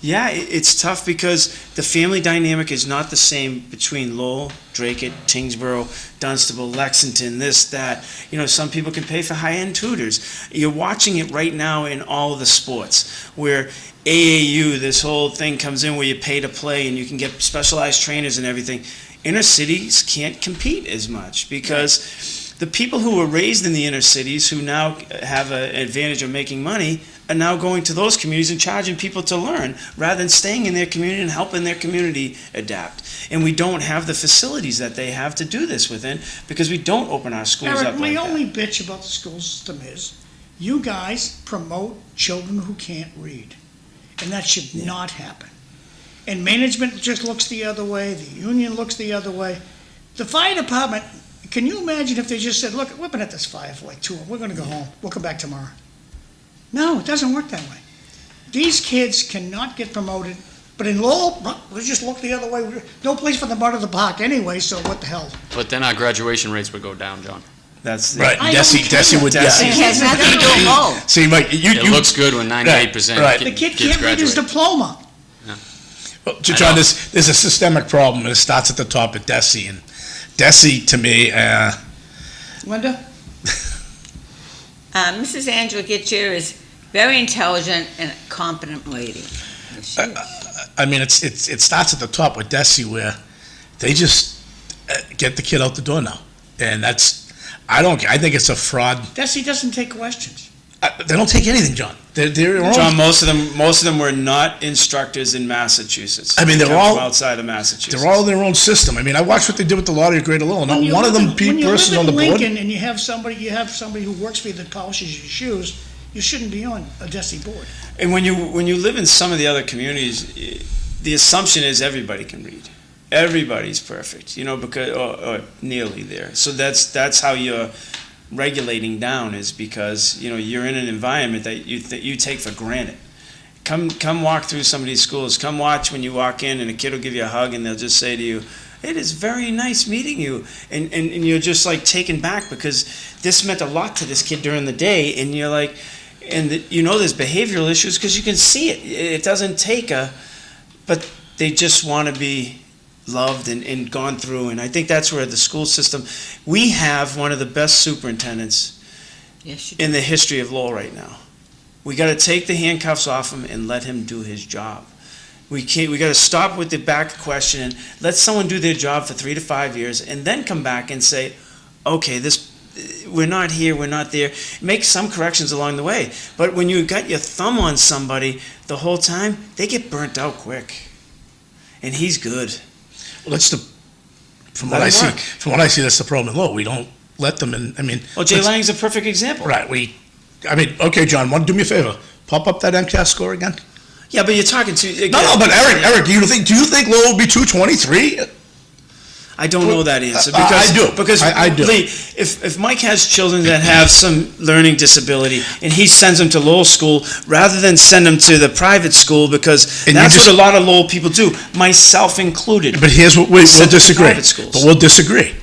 Yeah, it's tough because the family dynamic is not the same between Lowell, Dracut, Tingsboro, Dunstable, Lexington, this, that. You know, some people can pay for high-end tutors. You're watching it right now in all the sports, where AAU, this whole thing comes in where you pay to play and you can get specialized trainers and everything. Inner cities can't compete as much because the people who were raised in the inner cities who now have an advantage of making money are now going to those communities and charging people to learn rather than staying in their community and helping their community adapt. And we don't have the facilities that they have to do this within because we don't open our schools Eric, up my like only that. bitch about the school system is, you guys promote children who can't read, and that should not happen. And management just looks the other way, the union looks the other way. The fire department, can you imagine if they just said, look, we've been at this fire for like 2 hours, we're gonna go home, we'll come back tomorrow. No, it doesn't work that way. These kids cannot get promoted, but in Lowell, we just look the other way. No place for them out of the park anyway, so what the hell? But then our graduation rates would go down, John. That's Right, I don't Desi care. would, It yeah. has nothing to do with Lowell. See, Mike, It looks good when 98% Right. The kid kids can't read his graduate. diploma. Well, John, there's a systemic problem, and it starts at the top at Desi. And Desi, to me, Linda? Mrs. Angela Gitschier is very intelligent and a competent lady. Yes, she is. I mean, it starts at the top with Desi, where they just get the kid out the door now, and I think it's a fraud. Desi doesn't take questions. They don't take anything, John. They're all, John, most of them were not instructors in Massachusetts. I mean, They they're come all- from outside of Massachusetts. they're all in their own system. I mean, I watched what they did with the lottery grade alone. Not When you one of live them in- when you persons live on the in board. Lincoln and you have somebody who works for you that polishes your shoes, you shouldn't be on a Desi board. And when you live in some of the other communities, the assumption is everybody can read. Everybody's perfect, you know, because or nearly there. So that's how you're regulating down, is because, you know, you're in an environment that you take for granted. Come walk through some of these schools. Come watch when you walk in and a kid will give you a hug and they'll just say to you, "It is very nice meeting you," and you're just like taken back because this meant a lot to this kid during the day, and you're like, you know there's behavioral issues because you can see it. It doesn't take but they just want to be loved and gone through, and I think that's where the school system, we have one of the best superintendents Yes, you do. in the history of Lowell right now. We got to take the handcuffs off him and let him do his job. We got to stop with the back question and let someone do their job for 3 to 5 years and then come back and say, okay, we're not here, we're not there. Make some corrections along the way. But when you got your thumb on somebody the whole time, they get burnt out quick. And he's good. Well, that's from Let what I him see. work. From what I see, that's the problem in Lowell. We don't let them in. I mean, Well, Jay Lang's a perfect example. right? Okay, John, do me a favor. Pop up that MCAS score again. Yeah, but you're talking to... No, but Eric, do you think Lowell will be 223? I don't know that answer. I do. Because, I do. Lee, if Mike has children that have some learning disability and he sends them to Lowell school rather than send them to the private school, because And that's what a lot of Lowell people do, myself included. But here's what we'll Send them to disagree. private schools. But we'll disagree.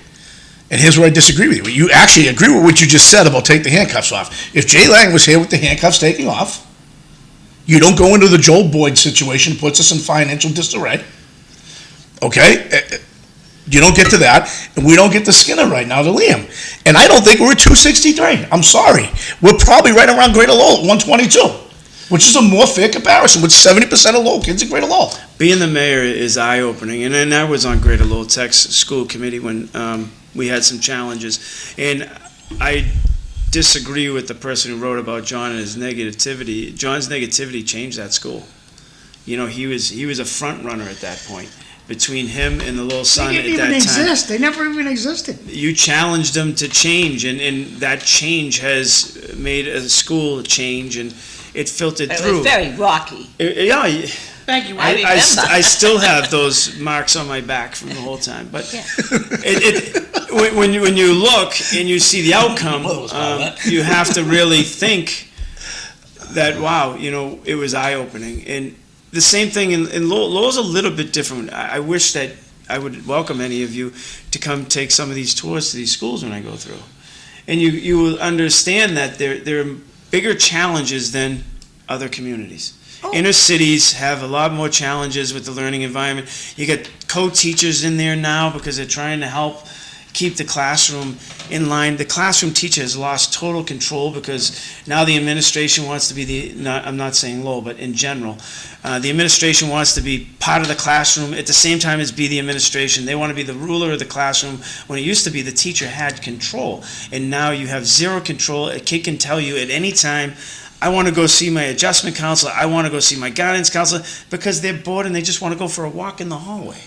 And here's where I disagree with you. You actually agree with what you just said about take the handcuffs off. If Jay Lang was here with the handcuffs taking off, you don't go into the Joel Boyd situation, puts us in financial disarray. Okay? You don't get to that, and we don't get the Skinner right now to Liam. And I don't think we're at 263. I'm sorry. We're probably right around Greater Lowell at 122, which is a more fair comparison with 70% of Lowell kids at Greater Lowell. Being the mayor is eye-opening, and then I was on Greater Lowell Tech's school committee when we had some challenges. And I disagree with the person who wrote about John and his negativity. John's negativity changed that school. You know, he was a front runner at that point. Between him and the Lowell Sun They at didn't that even time. exist. They never even existed. You challenged them to change, and that change has made a school change, and it filtered It through. was very rocky. Yeah, Thank you. I remember. I still have those marks on my back from the whole time. But Yeah. when you look and you see the outcome, you have to really think that, wow, you know, it was eye-opening. And the same thing in Lowell. Lowell's a little bit different. I wish that I would welcome any of you to come take some of these tours to these schools when I go through. And you will understand that there are bigger challenges than other communities. Inner cities have a lot more challenges with the learning environment. You get co-teachers in there now because they're trying to help keep the classroom in line. The classroom teacher has lost total control because now the administration wants to be I'm not saying Lowell, but in general, the administration wants to be part of the classroom at the same time as be the administration. They want to be the ruler of the classroom when it used to be the teacher had control. And now you have zero control. A kid can tell you at any time, I want to go see my adjustment counselor, I want to go see my guidance counselor, because they're bored and they just want to go for a walk in the hallway.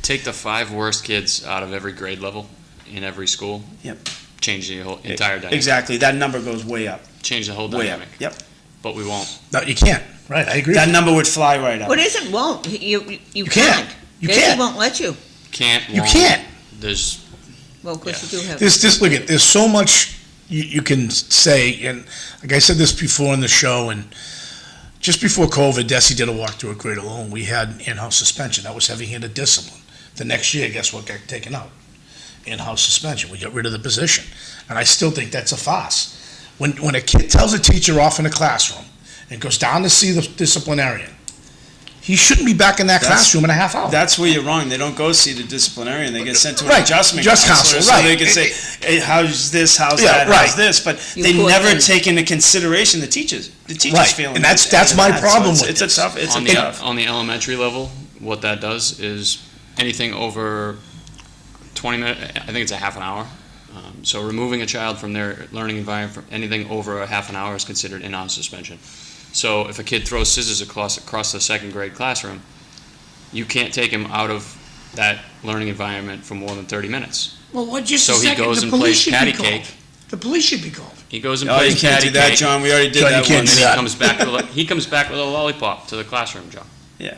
Take the 5 worst kids out of every grade level in every school. Yep. Change the whole entire dynamic. Exactly. That number goes way up. Change the whole Way up. dynamic. Yep. But we won't. No, you can't. Right, I agree. That number would fly right up. What is it won't? You can't. can't. You They can't. won't let you. Can't. You won't. can't. There's Well, of course you do have. Look at, there's so much you can say, and like I said this before in the show, and just before COVID, Desi did a walkthrough at Greater Lowell. We had in-house suspension. That was heavy-handed discipline. The next year, guess what got taken out? In-house suspension. We got rid of the position. And I still think that's a farce. When a kid tells a teacher off in a classroom and goes down to see the disciplinarian, he shouldn't be back in that classroom in a half hour. That's where you're wrong. They don't go see the disciplinarian. They get sent to an Right. adjustment Just counselor. counselor, right. So they can say, hey, how's this, how's Yeah, that, right. how's this? But You they poor never thing. take into consideration the teachers. The teachers Right. feeling. And that's any of my that. So problem it's, with it's this. a tough. It's on a the tough. on the elementary level. What that does is anything over 20 minutes. I think it's a half an hour. So removing a child from their learning environment, from anything over a half an hour is considered in-house suspension. So if a kid throws scissors across the second grade classroom, you can't take him out of that learning environment for more than 30 minutes. Well, just So a he second. goes The and police plays should patty be called. cake. The police should be called. He goes and Oh, plays you can't patty do that, cake, John. We already did John, you that can't one. do and then that. he comes back with a lollipop to the classroom, John. Yeah.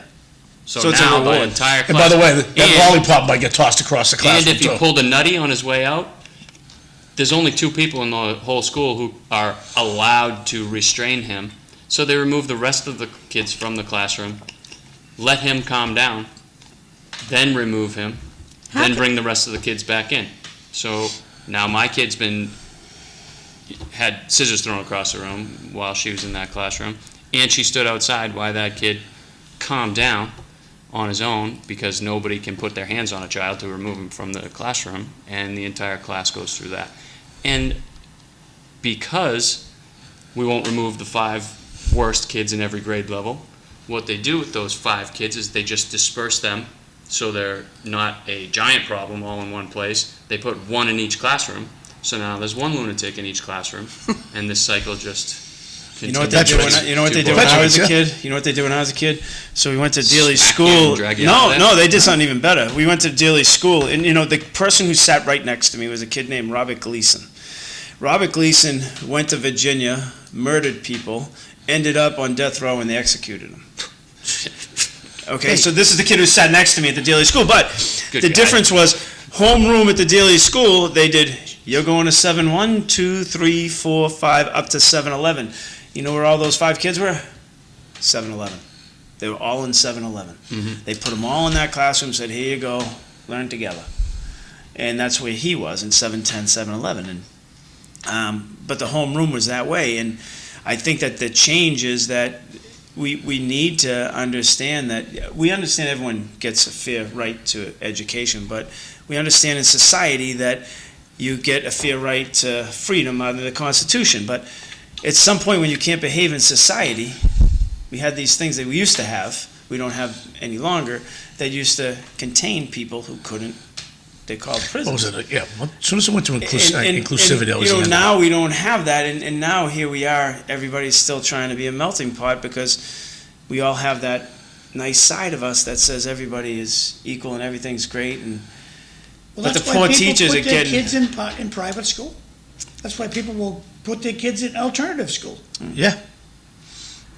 So, So it's a now the reward. entire And by the way, class. that lollipop might get tossed across the And classroom, if he too. pulled a nutty on his way out, there's only 2 people in the whole school who are allowed to restrain him. So they remove the rest of the kids from the classroom, let him calm down, then remove him, then bring the rest of the kids back in. So now my kid's had scissors thrown across the room while she was in that classroom, and she stood outside while that kid calmed down on his own, because nobody can put their hands on a child to remove him from the classroom, and the entire class goes through that. And because we won't remove the 5 worst kids in every grade level, what they do with those 5 kids is they just disperse them so they're not a giant problem all in one place. They put 1 in each classroom, So now there's one lunatic in each classroom, and this cycle just You know what they continues. did when, you know what they did when I was a kid? You know what they did when I was a kid? So we went to Dealey's school. drag you out of No, there? they did something even better. We went to Dealey's school, and the person who sat right next to me was a kid named Robert Gleason. Robert Gleason went to Virginia, murdered people, ended up on death row, and they executed him. Okay, so this is the kid who sat next to me at the Dealey school, but Good the guy. difference was homeroom at the Dealey school, they did, you're going to 7-1, 2, 3, 4, 5, up to 7-11. You know where all those 5 kids were? 7-11. They were all in 7-11. They put them all in that classroom, said, here you go, learn together. And that's where he was, in 7-10, 7-11. And, but the homeroom was that way, and I think that the change is that we need to understand that, we understand everyone gets a fair right to education, but we understand in society that you get a fair right to freedom under the Constitution. But at some point when you can't behave in society, we had these things that we used to have, we don't have any longer, that used to contain people who couldn't, they called prisons. What was it? Yeah, as soon as it went to inclusivity, that was the end of it. Now we don't have that, and now here we are, everybody's still trying to be a melting pot because we all have that nice side of us that says everybody is equal and everything's great, and Well, but that's the why poor people teachers put are their getting- kids in private school. That's why people will put their kids in alternative school. Yeah.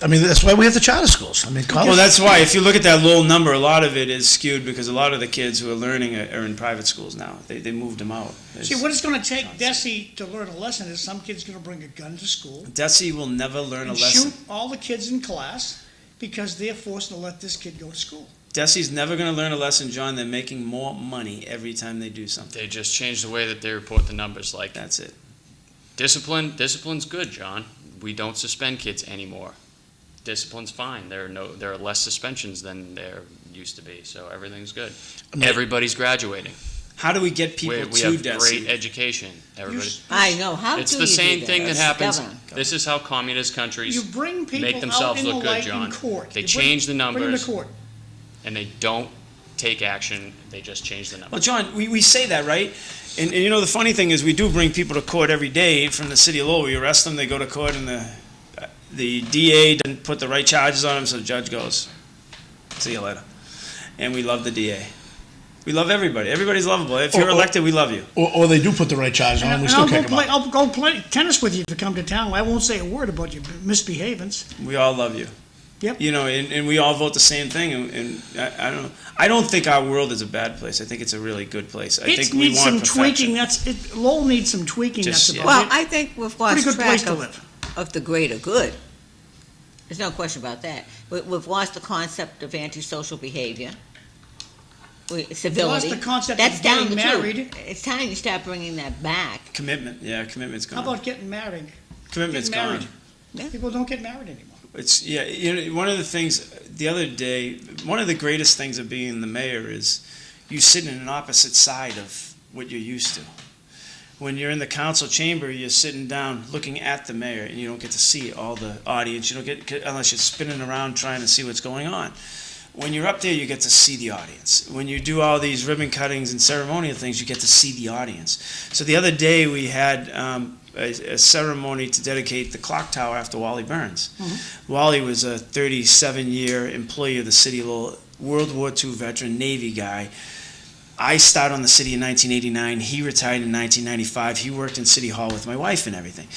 I mean, that's why we have the charter schools. I mean, college. well, that's why, if you look at that low number, a lot of it is skewed because a lot of the kids who are learning are in private schools now. They moved them out. See, what it's gonna take Desi to learn a lesson is some kid's gonna bring a gun to school Desi will never learn a and lesson. shoot all the kids in class because they're forced to let this kid go to school. Desi's never going to learn a lesson, John. They're making more money every time they do something. They just changed the way that they report the numbers. Like, That's it. discipline's good, John. We don't suspend kids anymore. Discipline's fine. There are less suspensions than there used to be, so everything's good. I mean, Everybody's graduating. How do we get people We to have Desi? great education. Everybody. I know, how do you It's do the same that? thing that It's happens. governor. This is how communist countries You bring people make out themselves in the look good, light John. in court. They You change the bring them to numbers, court. and they don't take action. They just change the Well, numbers. John, we say that, right? And the funny thing is we do bring people to court every day from the city of Lowell. We arrest them, they go to court, and the DA doesn't put the right charges on them, so the judge goes, see you later. And we love the DA. We love everybody. Everybody's lovable. If you're elected, we love you. or they do put the right charge on them, we still kick them out. I'll go play tennis with you if you come to town. I won't say a word about your misbehavings. We all love you. Yep. And we all vote the same thing, and I don't know. I don't think our world is a bad place. I think it's a really good place. I It think we needs want some tweaking, perfection. Lowell needs some tweaking, Just- that's yeah. about Well, it. I think we've Pretty lost good place track to live. of the greater good. There's no question about that. We've lost the concept of antisocial behavior. Civility. Lost the concept That's of down getting the married. tube. It's time you start bringing that back. Commitment. Yeah, commitment's How gone. about getting married? Commitment's Getting married. gone. Yeah. People don't get married anymore. It's one of the things the other day, one of the greatest things of being the mayor is you sit in an opposite side of what you're used to. When you're in the council chamber, you're sitting down looking at the mayor, and you don't get to see all the audience. You don't get, unless you're spinning around trying to see what's going on. When you're up there, you get to see the audience. When you do all these ribbon cuttings and ceremonial things, you get to see the audience. So the other day, we had a ceremony to dedicate the clock tower after Wally Burns. Mm-hmm. Wally was a 37-year employee of the city of Lowell, World War II veteran, Navy guy. I started on the city in 1989. He retired in 1995. He worked in City Hall with my wife and everything.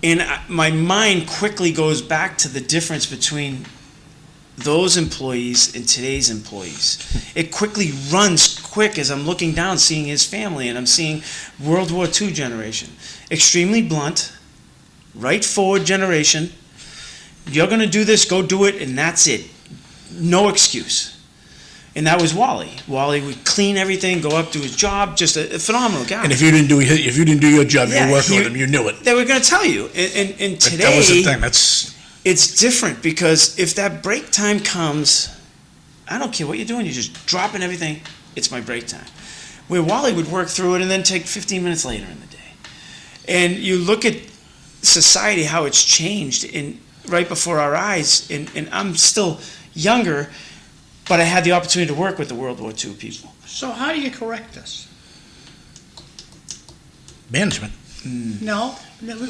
And my mind quickly goes back to the difference between those employees and today's employees. It quickly runs quick as I'm looking down, seeing his family, and I'm seeing World War II generation. Extremely blunt, right forward generation. You're going to do this, go do it, and that's it. No excuse. And that was Wally. Wally would clean everything, go up, do his job, just a phenomenal guy. And if you didn't do your job, Yeah, you were working he- with them, you knew it. They were going to tell you. And today, That was the thing. That's it's different because if that break time comes, I don't care what you're doing, you're just dropping everything. It's my break time. Where Wally would work through it and then take 15 minutes later in the day. And you look at society, how it's changed right before our eyes. And I'm still younger, but I had the opportunity to work with the World War II people. So how do you correct this? Management. No,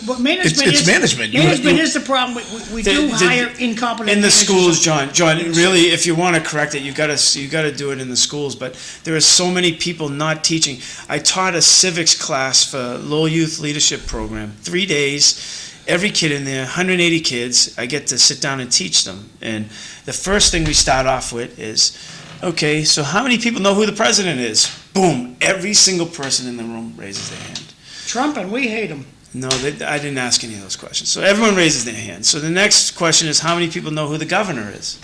but management It's is. management. Management is the problem. We do hire incompetent. In the managers. schools, John, really, if you want to correct it, you gotta do it in the schools, but there are so many people not teaching. I taught a civics class for Lowell Youth Leadership Program, 3 days, every kid in there, 180 kids, I get to sit down and teach them. And the first thing we start off with is, okay, so how many people know who the president is? Boom, every single person in the room raises their hand. Trump, and we hate him. No, I didn't ask any of those questions. So everyone raises their hand. So the next question is, how many people know who the governor is?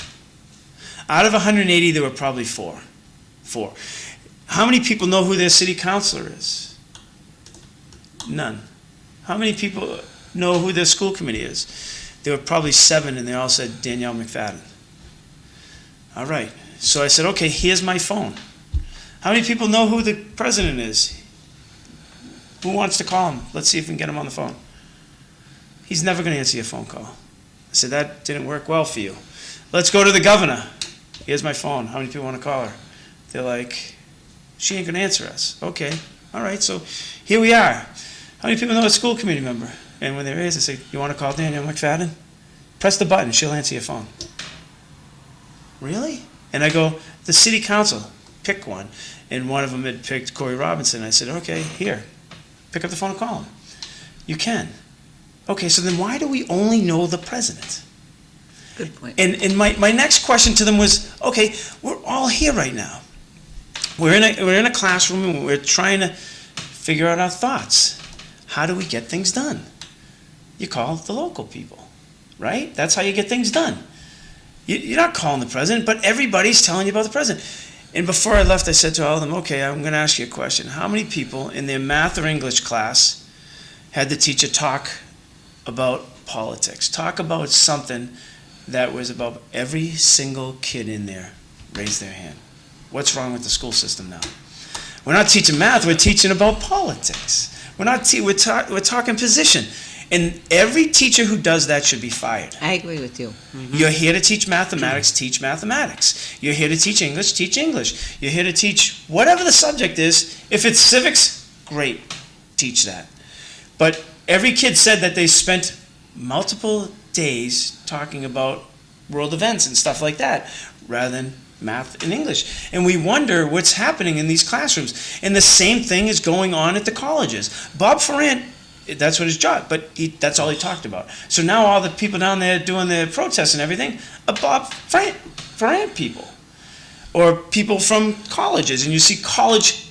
Out of 180, there were probably four. How many people know who their city councilor is? None. How many people know who their school committee is? There were probably 7, and they all said Danielle McFadden. All right. So I said, okay, here's my phone. How many people know who the president is? Who wants to call him? Let's see if we can get him on the phone. He's never going to answer your phone call. I said, that didn't work well for you. Let's go to the governor. Here's my phone. How many people want to call her? They're like, she ain't going to answer us. Okay. All right. So here we are. How many people know a school committee member? And when they raise, I say, you want to call Danielle McFadden? Press the button. She'll answer your phone. Really? And I go, the city council, pick one. And one of them had picked Corey Robinson. I said, okay, here. Pick up the phone and call him. You can. Okay, so then why do we only know the president? Good point. And my next question to them was, okay, we're all here right now. We're in a classroom and we're trying to figure out our thoughts. How do we get things done? You call the local people, right? That's how you get things done. You're not calling the president, but everybody's telling you about the president. And before I left, I said to all of them, okay, I'm going to ask you a question. How many people in their math or English class had the teacher talk about politics? Talk about something that was about every single kid in there raise their hand. What's wrong with the school system now? We're not teaching math, we're teaching about politics. We're talking position. And every teacher who does that should be fired. I agree with you. You're here to teach mathematics, teach mathematics. You're here to teach English, teach English. You're here to teach whatever the subject is. If it's civics, great, teach that. But every kid said that they spent multiple days talking about world events and stuff like that, rather than math and English. And we wonder what's happening in these classrooms. And the same thing is going on at the colleges. Bob Ferrand, that's what his job, but that's all he talked about. So now all the people down there doing the protests and everything are Bob Ferrand people. Or people from colleges, and you see college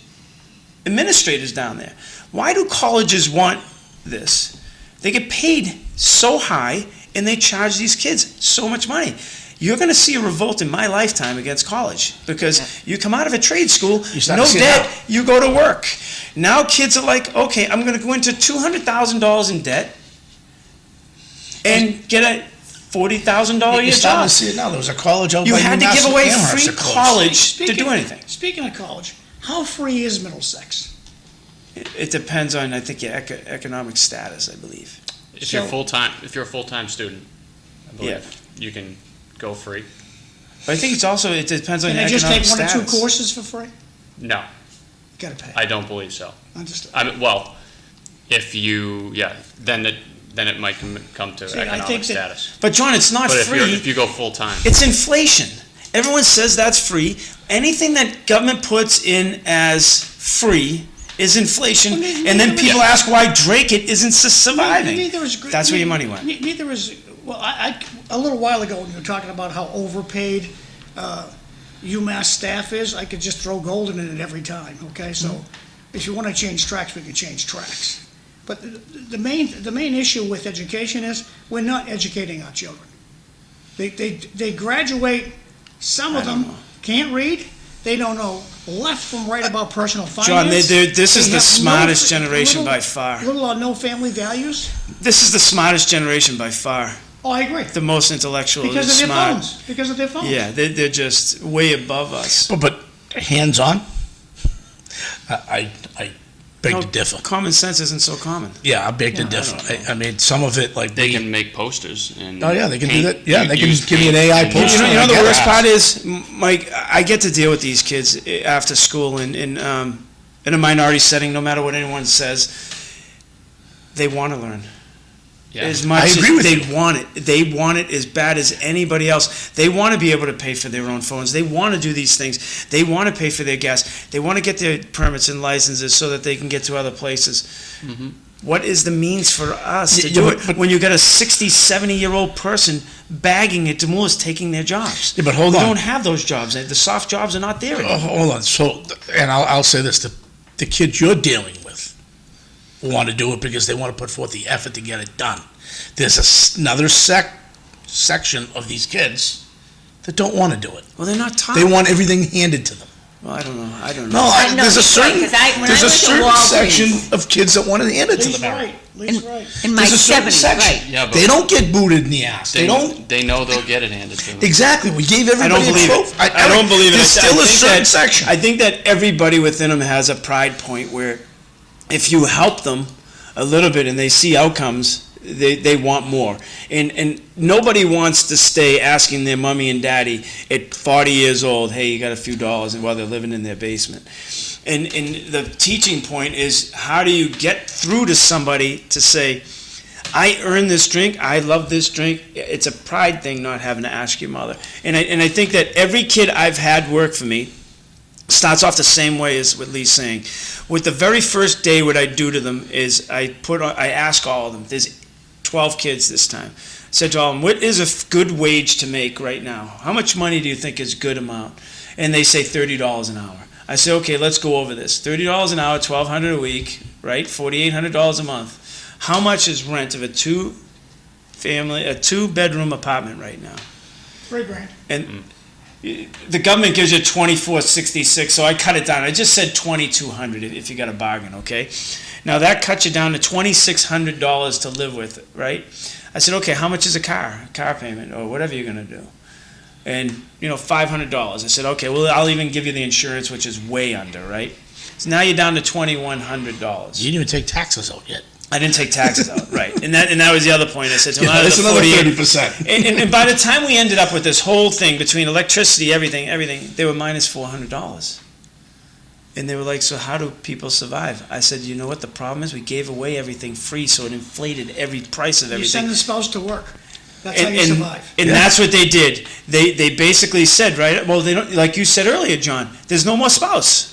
administrators down there. Why do colleges want this? They get paid so high, and they charge these kids so much money. You're going to see a revolt in my lifetime against college, because you come out of a trade school, no debt, you go to work. Now kids are like, okay, I'm going to go into $200,000 in debt and get a $40,000 a year You're starting job. to see it now. There was a college out You by had to UMass give away Amherst free that closed. college to do anything. Speaking of college, how free is Middlesex? It depends on, I think, your economic status, I believe. If you're a full-time student, I believe you can go free. But I think it depends on Can your they just economic take one or status. two courses for free? No, Gotta pay. I don't believe so. Understood. Well, if you, then it might come to See, I economic think that- status. But John, it's not But free. if you go full-time, It's inflation. Everyone says that's free. Anything that government puts in as free is inflation, Well, neither- and then neither people is- ask why Drake isn't surviving. That's where your money went. Neither is, well, a little while ago, when you were talking about how overpaid UMass staff is, I could just throw Golden in it every time, okay? So if you want to change tracks, we can change tracks. But the main issue with education is we're not educating our children. They graduate, some of I don't them know. can't read, they don't know left from right about personal finance. John, this is They the have smartest generation by far. Little or no family values. This is the smartest generation by far. Oh, I agree. The most intellectual, Because of their smart. phones. Because of their phones. Yeah, they're just way above us. But hands-on, I beg No, to differ. Common sense isn't so common. Yeah, I beg to I differ. don't know. I mean, some of it, like they can make posters and. Oh, yeah, they can do paint. that. Yeah, they can Use give me an paint AI and, poster. You know I the get worst that. part is, Mike, I get to deal with these kids after school in a minority setting, no matter what anyone says. they want to learn. Yeah. As much I as agree with they you. want it. They want it as bad as anybody else. They want to be able to pay for their own phones. They want to do these things. They want to pay for their gas. They want to get their permits and licenses so that they can get to other places. Mhm. What is the means for us to Yeah, do but- it when you got a 60, 70-year-old person bagging at Demoulas taking their jobs? Yeah, but hold we on. don't have those jobs. The soft jobs are not there Oh, anymore. hold on. So, and I'll say this: the kids you're dealing with want to do it because they want to put forth the effort to get it done. There's another section of these kids that don't want to do it. Well, they're not taught. They want everything handed to them. Well, I don't know. No, I know, there's a he's right, certain 'cause when I there's a went to certain Walgreens- section of kids that want it handed to Lee's them. right, Lee's right. In my There's a certain 70s, section. right. Yeah, but They don't get booted in the ass. They don't. They know they'll get it handed to them. Exactly. We gave I everybody don't believe a it. trophy. I don't believe it. There's still a certain section. I think that everybody within them has a pride point where if you help them a little bit and they see outcomes, they want more. And nobody wants to stay asking their mommy and daddy at 40 years old, hey, you got a few dollars, and while they're living in their basement. And the teaching point is, how do you get through to somebody to say, I earned this drink, I love this drink. It's a pride thing not having to ask your mother. And I think that every kid I've had work for me starts off the same way as what Lee's saying. With the very first day, what I do to them is I ask all of them. There's 12 kids this time. I said to all of them, what is a good wage to make right now? How much money do you think is a good amount? And they say $30 an hour. I say, okay, let's go over this. $30 an hour, $1,200 a week, right? $4,800 a month. How much is rent of a two-bedroom apartment right now? $3,000. And the government gives you $2,466, so I cut it down. I just said $2,200 if you got a bargain, okay? Now that cuts you down to $2,600 to live with, right? I said, okay, how much is a car payment, or whatever you're gonna do? And, $500. I said, okay, well, I'll even give you the insurance, which is way under, right? So now you're down to $2,100. You didn't even take taxes out yet. I didn't take taxes out, right? And that was the other point. I said, to them, out of That's the another 48 30%. and by the time we ended up with this whole thing between electricity, everything, they were minus $400. And they were like, so how do people survive? I said, you know what the problem is? We gave away everything free, so it inflated every price of You everything. send the spouse to work. That's how you survive. And that's what they did. They basically said, right, well, they don't, like you said earlier, John, there's no more spouse.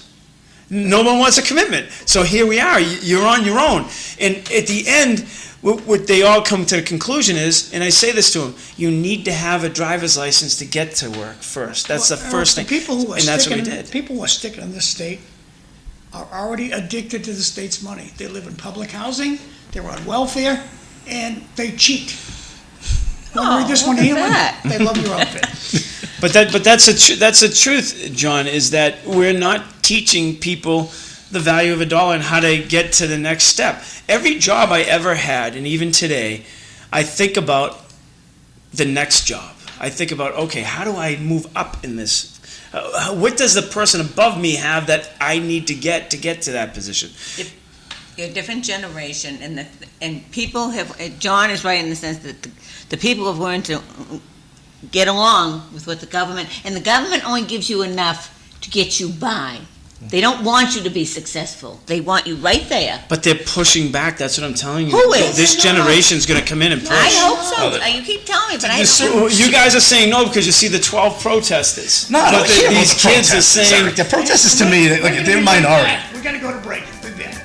No one wants a commitment. So here we are. You're on your own. And at the end, what they all come to the conclusion is, and I say this to them, you need to have a driver's license to get to work first. That's the first thing. People who are And that's what we sticking, did. people who are sticking in this state are already addicted to the state's money. They live in public housing, they're on welfare, and they cheat. Want to read this one look at here? that. They love your outfit. But that's the truth, John, is that we're not teaching people the value of a dollar and how to get to the next step. Every job I ever had, and even today, I think about the next job. I think about, okay, how do I move up in this? What does the person above me have that I need to get to that position? You're a different generation, and people have. John is right in the sense that the people have learned to get along with what the government, and the government only gives you enough to get you by. They don't want you to be successful. They want you right there. But they're pushing back. That's what I'm telling you. Who is? This generation's going to come in and push. I hope so. You keep telling me, but I don't. You guys are saying no because you see the 12 protesters. No, I but don't care about these the kids are protesters, saying. Eric. The protesters to me, they're minority. We gotta go to break. Be back.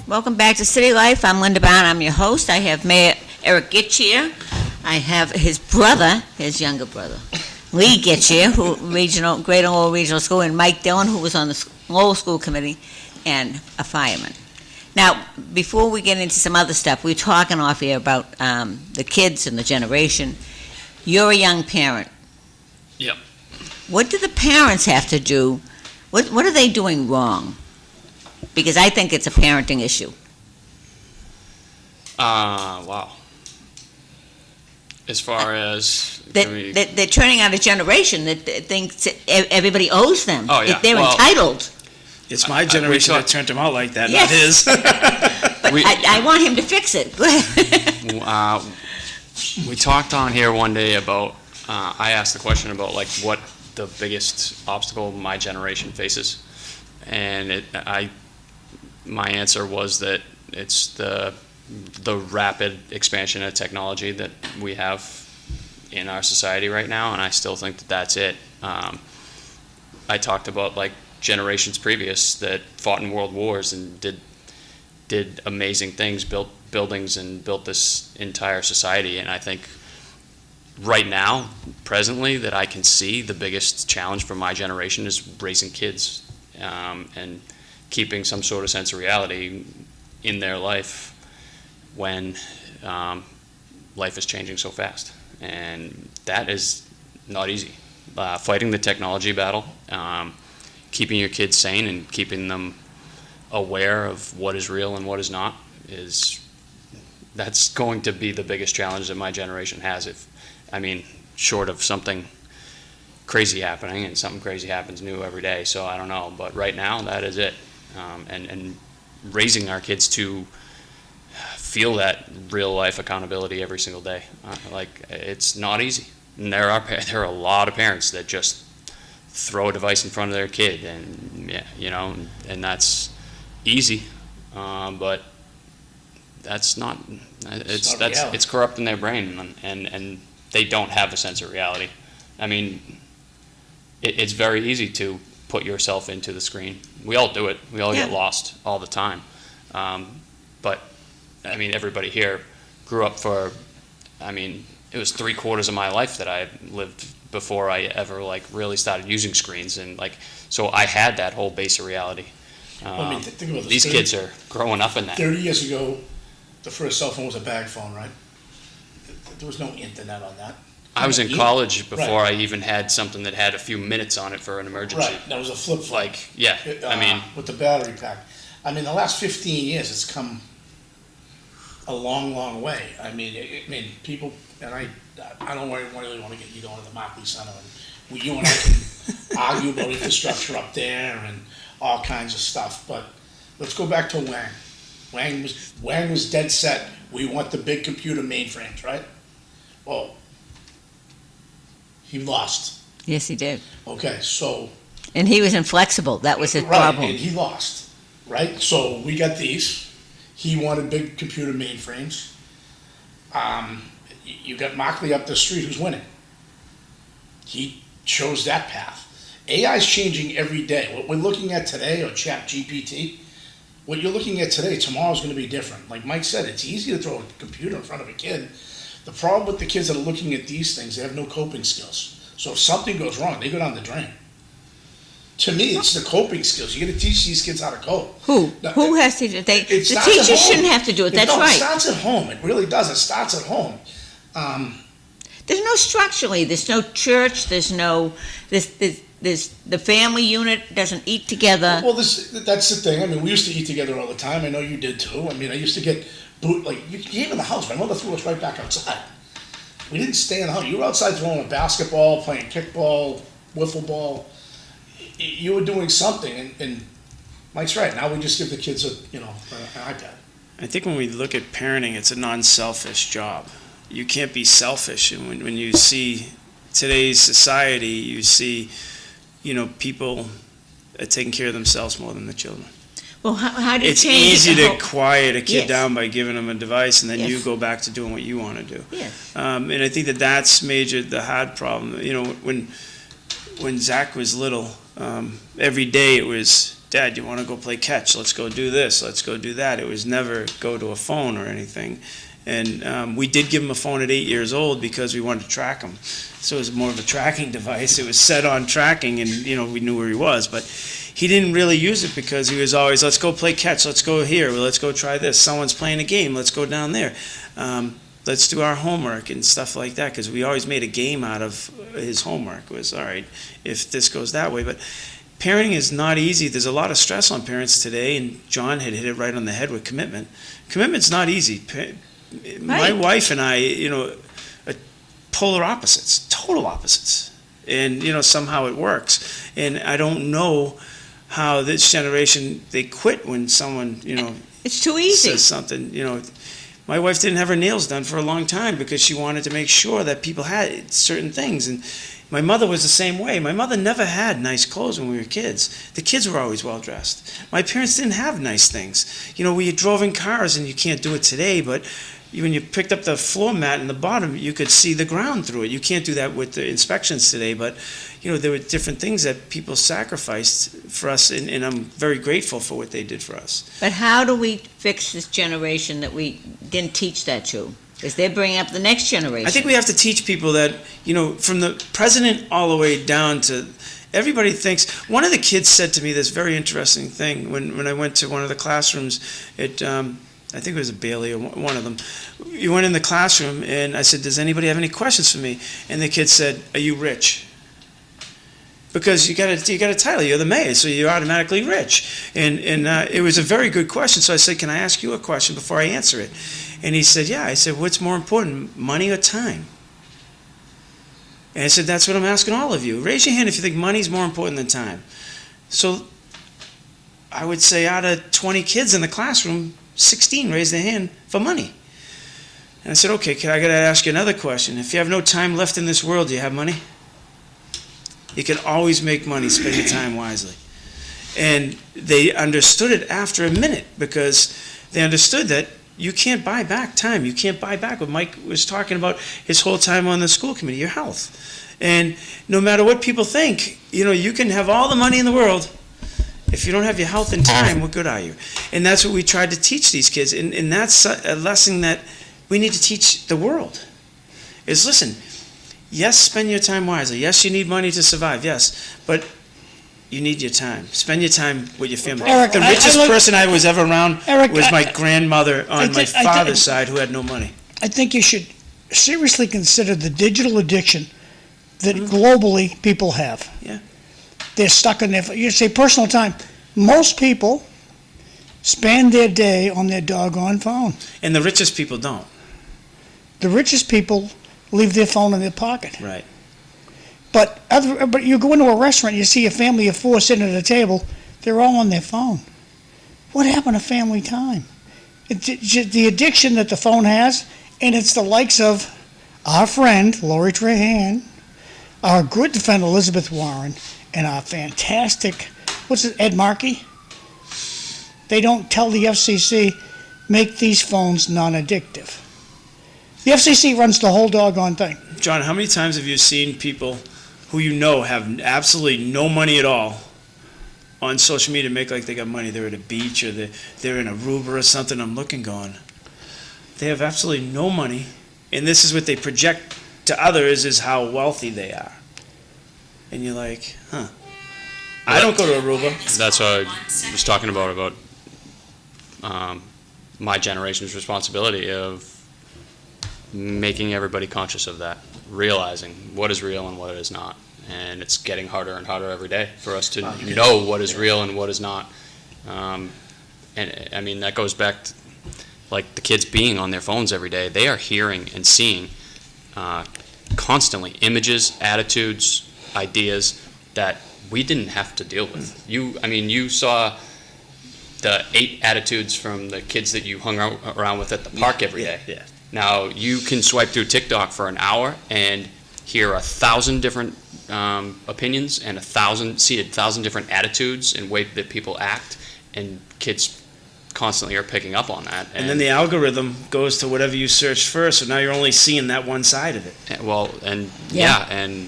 Welcome back to City Life. I'm Linda Bown. I'm your host. I have Mayor Erik Gitschier. I have his brother, his younger brother, Lee Gitschier, who Great and Lowell Regional School, and Mike Dillon, who was on the Lowell School Committee, and a fireman. Now, before we get into some other stuff, we were talking off here about the kids and the generation. You're a young parent. Yep. What do the parents have to do? What are they doing wrong? Because I think it's a parenting issue. Wow. As far as They're turning out a generation that thinks everybody owes them. Oh, yeah. They're entitled. It's my generation that turned him out like that, not Yes. his. I want him to fix it. Go ahead. We talked on here one day about, I asked the question about like what the biggest obstacle my generation faces. And my answer was that it's the rapid expansion of technology that we have in our society right now, and I still think that that's it. I talked about like generations previous that fought in world wars and did amazing things, built buildings and built this entire society, and I think right now, presently, that I can see the biggest challenge for my generation is raising kids and keeping some sort of sense of reality in their life when life is changing so fast. And that is not easy. Fighting the technology battle, keeping your kids sane and keeping them aware of what is real and what is not that's going to be the biggest challenge that my generation has. Short of something crazy happening, and something crazy happens new every day, so I don't know, but right now that is it. And raising our kids to feel that real life accountability every single day, it's not easy. And there are a lot of parents that just throw a device in front of their kid, and and that's easy, but that's not. It's corrupting their brain, and they don't have a sense of reality. It's very easy to put yourself into the screen. We all do it. We all get lost all the time. But everybody here grew up it was 3/4 of my life that I lived before I ever really started using screens, and so I had that whole base of reality. Think about this. These kids are growing up in that. 30 years ago, the first cell phone was a bag phone, right? There was no internet on that. I was in college before I even had something that had a few minutes on it for an emergency. Right, that was a flip phone. With the battery pack. The last 15 years, it's come a long, long way. People, and I don't really want to get you going to the Markley Center, and you and I can argue about infrastructure up there and all kinds of stuff, but let's go back to Wang. Wang was dead set, we want the big computer mainframes, right? Well, he lost. Yes, he did. Okay, so. And he was inflexible. That was his problem. Right, and he lost, right? So we got these. He wanted big computer mainframes. You got Markley up the street who's winning. He chose that path. AI is changing every day. What we're looking at today, or ChatGPT, what you're looking at today, tomorrow's going to be different. Like Mike said, it's easy to throw a computer in front of a kid. The problem with the kids that are looking at these things, they have no coping skills. So if something goes wrong, they go down the drain. To me, it's the coping skills. You got to teach these kids how to cope. Who has to do it? The teachers shouldn't have to do it. That's right. It starts at home. It really does. It starts at home. There's no structurally. There's no church. There's no. There's the family unit doesn't eat together. Well, that's the thing. We used to eat together all the time. I know you did too. I used to get you came in the house. My mother threw us right back outside. We didn't stay in the house. You were outside throwing a basketball, playing kickball, wiffle ball. You were doing something, and Mike's right. Now we just give the kids an iPad. I think when we look at parenting, it's a non-selfish job. You can't be selfish. And when you see today's society, you see, people are taking care of themselves more than the children. Well, how do you it's change easy it? to quiet a kid Yes. down by giving them a device, and then Yes. you go back to doing what you want to do. Yes. And I think that's the hard problem. When Zach was little, every day it was Dad, you want to go play catch? Let's go do this. Let's go do that. It was never go to a phone or anything. And we did give him a phone at 8 years old because we wanted to track him. So it was more of a tracking device. It was set on tracking, and we knew where he was. But he didn't really use it because he was always, let's go play catch. Let's go here. Let's go try this. Someone's playing a game. Let's go down there. Let's do our homework and stuff like that, because we always made a game out of his homework. It was, all right, if this goes that way. But parenting is not easy. There's a lot of stress on parents today, and John had hit it right on the head with commitment. Commitment's not easy. My wife and I, are polar opposites, total opposites. And, somehow it works. And I don't know how this generation, they quit when someone, It's too easy. says something, My wife didn't have her nails done for a long time because she wanted to make sure that people had certain things. And my mother was the same way. My mother never had nice clothes when we were kids. The kids were always well dressed. My parents didn't have nice things. We drove in cars, and you can't do it today, but when you picked up the floor mat in the bottom, you could see the ground through it. You can't do that with the inspections today, but there were different things that people sacrificed for us, and I'm very grateful for what they did for us. But how do we fix this generation that we didn't teach that to? Because they're bringing up the next generation. I think we have to teach people that, from the president all the way down to everybody thinks. One of the kids said to me this very interesting thing when I went to one of the classrooms at, I think it was a Bailey or one of them. You went in the classroom, and I said, does anybody have any questions for me? And the kid said, are you rich? Because you got a title, you're the mayor, so you're automatically rich. And it was a very good question. So I said, can I ask you a question before I answer it? And he said, yeah. I said, what's more important, money or time? And I said, that's what I'm asking all of you. Raise your hand if you think money's more important than time. So I would say out of 20 kids in the classroom, 16 raised their hand for money. And I said, okay, I got to ask you another question. If you have no time left in this world, do you have money? You can always make money, spend your time wisely. And they understood it after a minute, because they understood that you can't buy back time. You can't buy back what Mike was talking about his whole time on the school committee, your health. And no matter what people think, you can have all the money in the world. If you don't have your health and time, what good are you? And that's what we tried to teach these kids. And that's a lesson that we need to teach the world. Is listen, yes, spend your time wisely. Yes, you need money to survive. Yes, but you need your time. Spend your time with your family. Eric, the richest person I was ever around Eric, was my grandmother on my father's side, who had no money. I think you should seriously consider the digital addiction that globally people have. Yeah. They're stuck in their, you say personal time. Most people spend their day on their doggone phone. And the richest people don't. The richest people leave their phone in their pocket. Right. But you go into a restaurant, you see a family of four sitting at a table, they're all on their phone. What happened to family time? It's the addiction that the phone has, and it's the likes of our friend, Lori Trahan, our good friend, Elizabeth Warren, and our fantastic, Ed Markey? They don't tell the FCC, make these phones non-addictive. The FCC runs the whole doggone thing. John, how many times have you seen people who have absolutely no money at all on social media make like they got money? They're at a beach, or they're in Aruba or something. I'm looking going, they have absolutely no money, and this is what they project to others, is how wealthy they are. And you're like, huh. I don't go to Aruba. That's what I was talking about my generation's responsibility of making everybody conscious of that, realizing what is real and what is not. And it's getting harder and harder every day for us to know what is real and what is not. And I mean, that goes back to, like, the kids being on their phones every day. They are hearing and seeing constantly images, attitudes, ideas that we didn't have to deal with. You saw the 8 attitudes from the kids that you hung around with at the park every day. Yeah. Now, you can swipe through TikTok for an hour and hear 1,000 different opinions and 1,000 different attitudes and way that people act, and kids constantly are picking up on that. And then the algorithm goes to whatever you searched first, so now you're only seeing that one side of it. And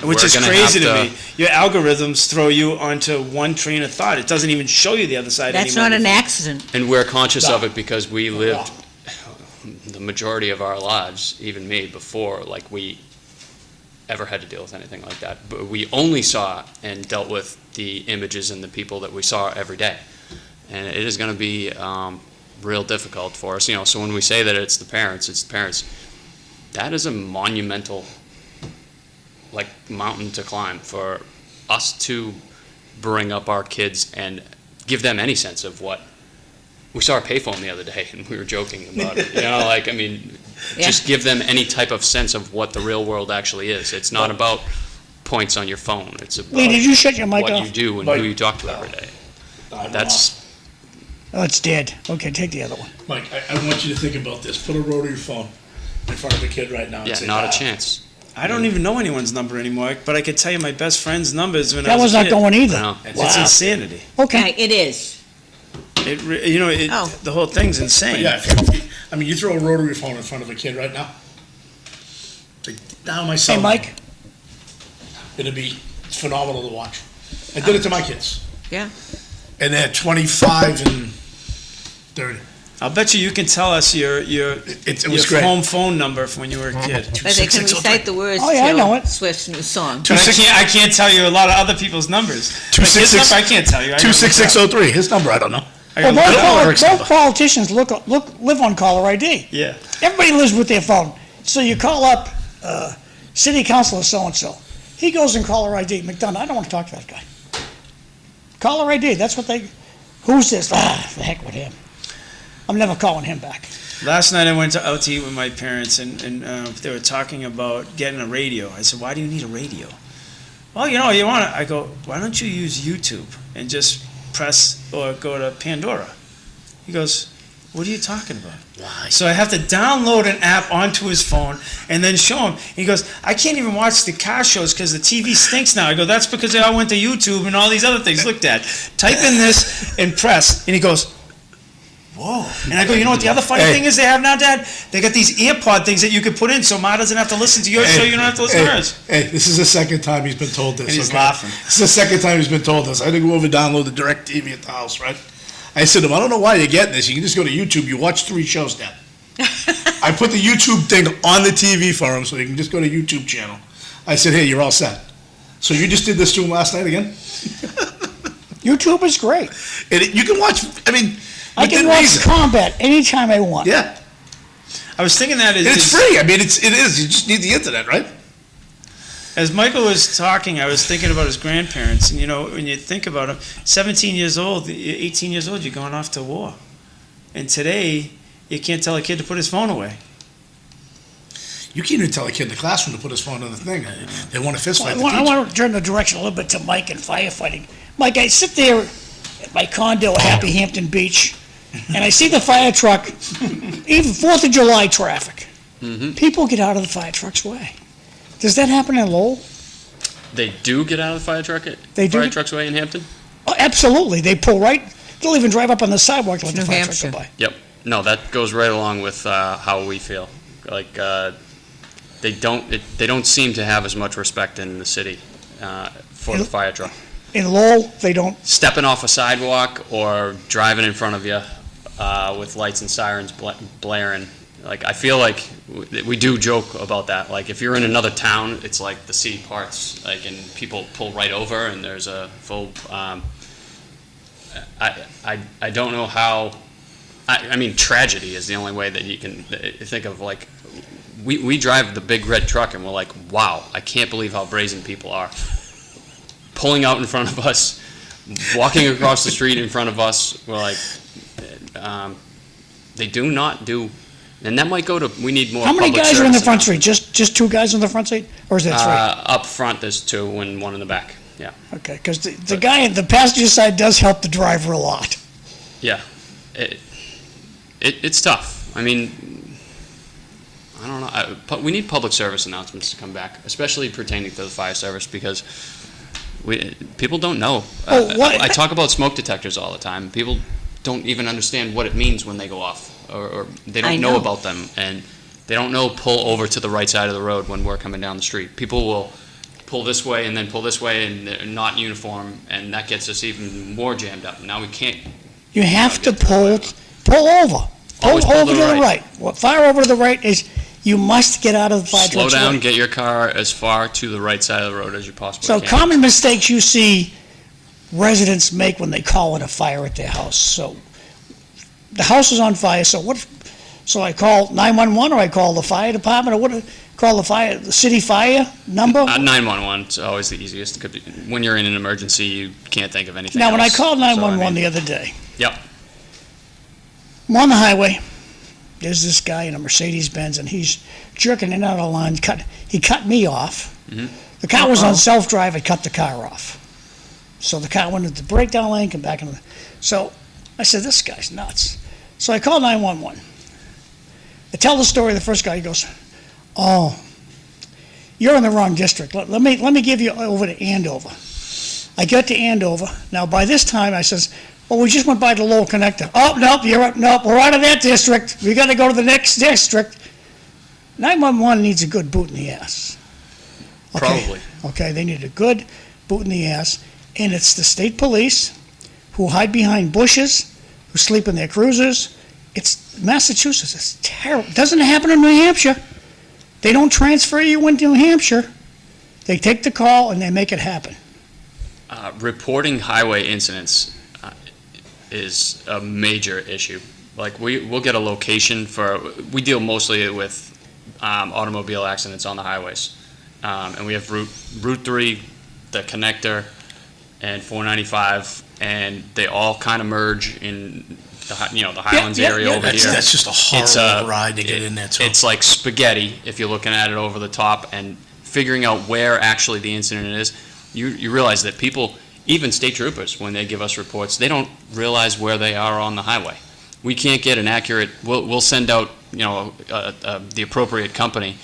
Which we're is gonna crazy have to me. Your algorithms throw you onto one train of thought. It doesn't even show you the other side That's anymore. not an accident. And we're conscious of it because we lived the majority of our lives, even me, before like we ever had to deal with anything like that. But we only saw and dealt with the images and the people that we saw every day. And it is going to be real difficult for us. So when we say that it's the parents, that is a monumental mountain to climb for us to bring up our kids and give them any sense of what. We saw a payphone the other day, and we were joking about it. Just give them any type of sense of what the real world actually is. It's not about points on your phone. It's about Lee, did you shut your mic what off? you do and Mike. who you talk to every day. That's Oh, it's dead. Okay, take the other one. Mike, I want you to think about this. Put a rotary phone in front of a kid right now and say, not a chance. I don't even know anyone's number anymore, but I could tell you my best friend's numbers when I That was was a not kid. going either. No. It's insanity. Okay. It is. The whole thing's insane. Yeah, you throw a rotary phone in front of a kid right now. Now my son. Hey, Mike, It'd be phenomenal to watch. I did it to my kids. Yeah. And they're 25 and 30. I'll bet you can tell us your It was great. home phone number from when you were a kid. But they can recite the words Oh, yeah, I know to it. Swift's new song. But I can't tell you a lot of other people's numbers. Like his 266 number, I can't tell you. I gotta look it up. 26603. His number, I don't know. I well, gotta look it up. both politicians live on caller ID. Yeah. Everybody lives with their phone. So you call up city councilor so-and-so. He goes in caller ID. McDonough, I don't want to talk to that guy. Caller ID, that's what they... Who's this? The heck with him. I'm never calling him back. Last night I went out to eat with my parents, and they were talking about getting a radio. I said, why do you need a radio? Well, you want to... I go, why don't you use YouTube and just press or go to Pandora? He goes, what are you talking about? Why? So I have to download an app onto his phone and then show him. He goes, I can't even watch the car shows because the TV stinks now. I go, that's because they all went to YouTube and all these other things. Look, Dad, type in this and press. And he goes, whoa. And I go, you know what the other funny thing is they have now, Dad? They got these earpod things that you can put in so Ma doesn't have to listen to your show, you don't have to listen to hers. Hey, this is the second time he's been told this. And he's okay? laughing. This is the second time he's been told this. I had to go over and download the direct TV at the house, right? I said to him, I don't know why you're getting this. You can just go to YouTube. You watch 3 shows, Dad. I put the YouTube thing on the TV for him so he can just go to YouTube channel. I said, hey, you're all set. So you just did this to him last night again? YouTube is great. You can watch, I can watch combat anytime I want. Yeah. I was thinking that It's free. It is. You just need the internet, right? As Michael was talking, I was thinking about his grandparents, and when you think about them, 17 years old, 18 years old, you're going off to war. And today, you can't tell a kid to put his phone away. You can't even tell a kid in the classroom to put his phone on the thing. They want to fist fight I the want, teacher. to turn the direction a little bit to Mike and firefighting. Mike, I sit there at my condo at Happy Hampton Beach, and I see the fire truck, even 4th of July traffic. Mm-hmm. People get out of the fire truck's way. Does that happen in Lowell? They do get out of the fire truck's way in Hampton? Oh, absolutely. They pull right. They'll even drive up on the sidewalk to let the New fire truck Hampshire. go by. Yep. No, that goes right along with how we feel. They don't seem to have as much respect in the city for the fire truck. In Lowell, they don't. Stepping off a sidewalk or driving in front of you with lights and sirens blaring. I feel like we do joke about that. If you're in another town, it's like the city parts, and people pull right over, and there's a full. I don't know how. Tragedy is the only way that you can think of. We drive the big red truck, and we're like, wow, I can't believe how brazen people are. Pulling out in front of us, walking across the street in front of us, we're like, they do not do. And that might go to, we need more How many public guys are in the service front seat? Just 2 guys in the front seat? Or is that 3? Up front, there's 2 and 1 in the back. Yeah. Okay, because the guy at the passenger side does help the driver a lot. Yeah. It's tough. I don't know. We need public service announcements to come back, especially pertaining to the fire service, because people don't know. Oh, what? I talk about smoke detectors all the time. People don't even understand what it means when they go off, or they I don't know know. about them, and they don't know pull over to the right side of the road when we're coming down the street. People will pull this way and then pull this way, and they're not uniform, and that gets us even more jammed up. Now we can't. You have to get to the pull right over. Always Pull pull over to to the the right. What far over to the right is, you must get out of the fire Slow truck's down, way. get your car as far to the right side of the road as you possibly So can. common mistakes you see residents make when they call in a fire at their house. So the house is on fire, so I call 911, or I call the fire department, or call the city fire number? 911 is always the easiest. When you're in an emergency, you can't think of anything Now, when I else. called So, 911 the other day. Yep. I'm on the highway. There's this guy in a Mercedes-Benz, and he's jerking in and out of line. He cut me off. Mhm. The car was on self-drive. It cut the car off. So the car went into the breakdown lane, come back into the... So I said, this guy's nuts. So I called 911. I tell the story of the first guy. He goes, oh, you're in the wrong district. Let me give you over to Andover. I got to Andover. Now, by this time, I says, well, we just went by the Lowell connector. Oh, nope, nope, we're out of that district. We got to go to the next district. 911 needs a good boot in the ass. Okay? Probably. Okay, they need a good boot in the ass. And it's the state police who hide behind bushes, who sleep in their cruisers. It's Massachusetts. It's terrible. It doesn't happen in New Hampshire. They don't transfer you into New Hampshire. They take the call and they make it happen. Reporting highway incidents is a major issue. Like, we'll get a location we deal mostly with automobile accidents on the highways. And we have Route 3, the connector, and 495, and they all kind of merge in the Highlands area over here. That's just a horrible ride to get in there too. It's like spaghetti if you're looking at it over the top, and figuring out where actually the incident is. You realize that people, even state troopers, when they give us reports, they don't realize where they are on the highway. We can't get an accurate. We'll send out the appropriate company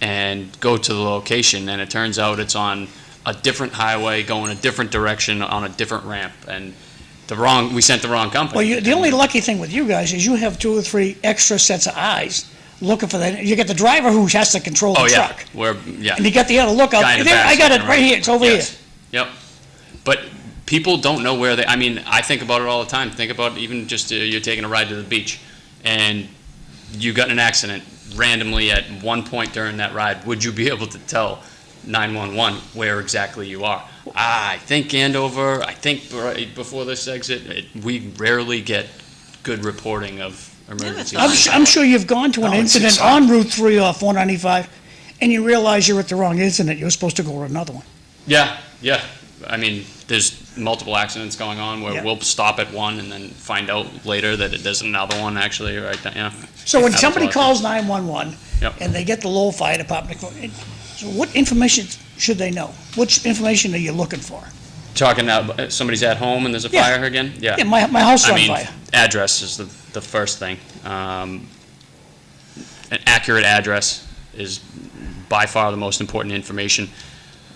and go to the location, and it turns out it's on a different highway going a different direction on a different ramp, and we sent the wrong company. Well, the only lucky thing with you guys is you have 2 or 3 extra sets of eyes looking for that. You get the driver who has to control the truck. And you got the other lookout. Guy in the There, back I got it looking right around. here. It's over Yes. here. Yep. But people don't know where I think about it all the time. Think about even just you're taking a ride to the beach, and you got in an accident randomly at one point during that ride. Would you be able to tell 911 where exactly you are? I think Andover. I think right before this exit. We rarely get good reporting of emergency. I'm sure you've gone to an incident on Route 3 or 495, and you realize you're at the wrong incident. You're supposed to go to another one. Yeah. I mean, there's multiple accidents going on where Yeah. we'll stop at one and then find out later that there's another one actually right there. Yeah. So when Happens somebody a lot. calls 911 Yep. and they get the Lowell Fire Department, so what information should they know? Which information are you looking for? Talking about somebody's at home and there's a Yeah. fire again? Yeah. Yeah, my house is I on mean, fire. address is the first thing. An accurate address is by far the most important information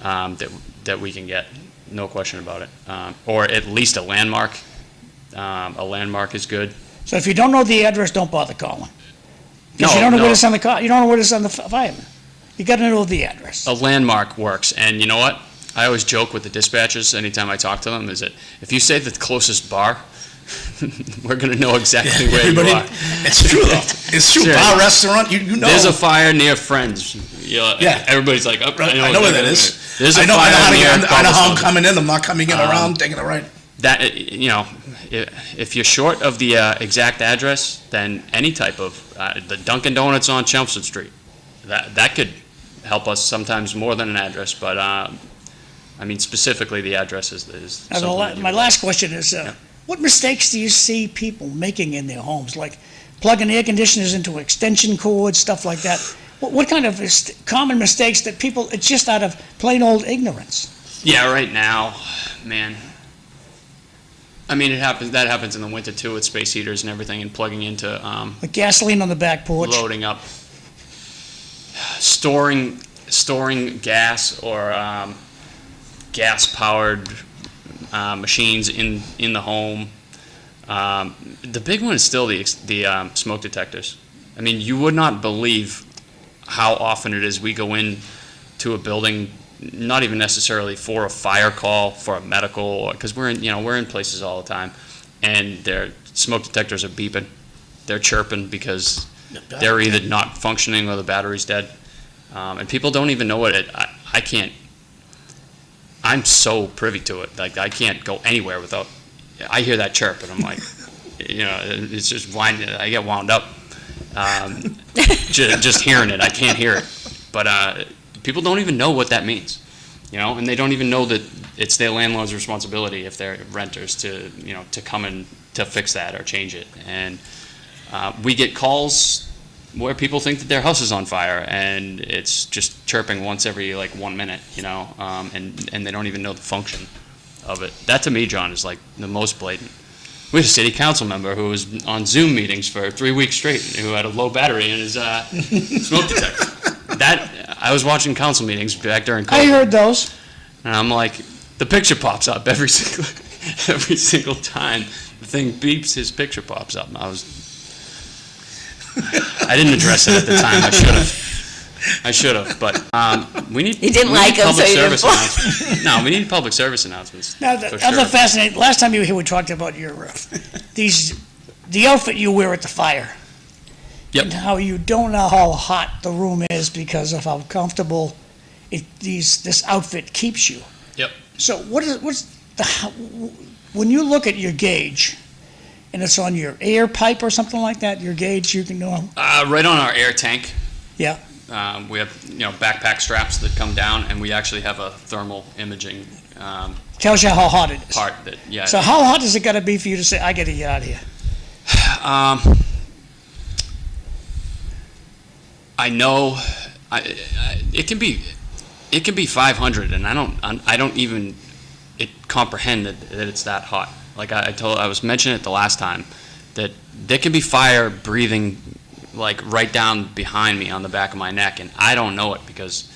that we can get. No question about it. Or at least a landmark. A landmark is good. So if you don't know the address, don't bother calling. Because No, you don't know no. where to send the car. You don't know where to send the fireman. You got to know the address. A landmark works, and you know what? I always joke with the dispatchers anytime I talk to them is that if you say the closest bar, we're going to know exactly where you are. It's true though. It's true. Seriously. Bar, restaurant, you know. There's a fire near Friends. Yeah. Everybody's like, oh, I know where that is. There's a I know fire how to near get. I know how I'm Cobblestone. coming in. I'm not coming in around, taking a right. That if you're short of the exact address, then any type of the Dunkin' Donuts on Chelmsford Street, that could help us sometimes more than an address. But I mean, specifically the address is Now, something that you my would- last question is, what mistakes do you see people making in their homes? Like plugging air conditioners into extension cords, stuff like that? What kind of common mistakes that people, it's just out of plain old ignorance? Yeah, right now, man. I mean, that happens in the winter too with space heaters and everything, and plugging into Like gasoline on the back porch? loading up, storing gas or gas-powered machines in the home. The big one is still the smoke detectors. I mean, you would not believe how often it is we go in to a building, not even necessarily for a fire call, for a medical, because we're in places all the time, and their smoke detectors are beeping, they're chirping because they're either not functioning or the battery's dead, and people don't even know what I can't. I'm so privy to it. Like, I can't go anywhere without. I hear that chirp, and I'm like, it's just winding. I get wound up. Just hearing it, I can't hear it. But people don't even know what that means, and they don't even know that it's their landlord's responsibility if they're renters to come in to fix that or change it. And we get calls where people think that their house is on fire, and it's just chirping once every 1 minute, and they don't even know the function of it. That to me, John, is like the most blatant. We had a city council member who was on Zoom meetings for 3 weeks straight, who had a low battery in his smoke detector. I was watching council meetings back during COVID. I heard those. And I'm like, the picture pops up every single time the thing beeps. His picture pops up. I didn't address it at the time. I should have, but we need. You didn't like him, so you didn't. No, we need public service announcements. Now, for that's sure. fascinating. Last time you were here, we talked about your the outfit you wear at the fire. Yep. And how you don't know how hot the room is because of how comfortable this outfit keeps you. Yep. So when you look at your gauge, and it's on your air pipe or something like that, your gauge, you can know. Right on our air tank. Yeah. We have backpack straps that come down, and we actually have a thermal imaging Tells you how hot it is. part that So how hot is it got to be for you to say, I got to get out of here? I know it can be 500, and I don't even comprehend that it's that hot. Like I was mentioning it the last time, that there can be fire breathing right down behind me on the back of my neck, and I don't know it because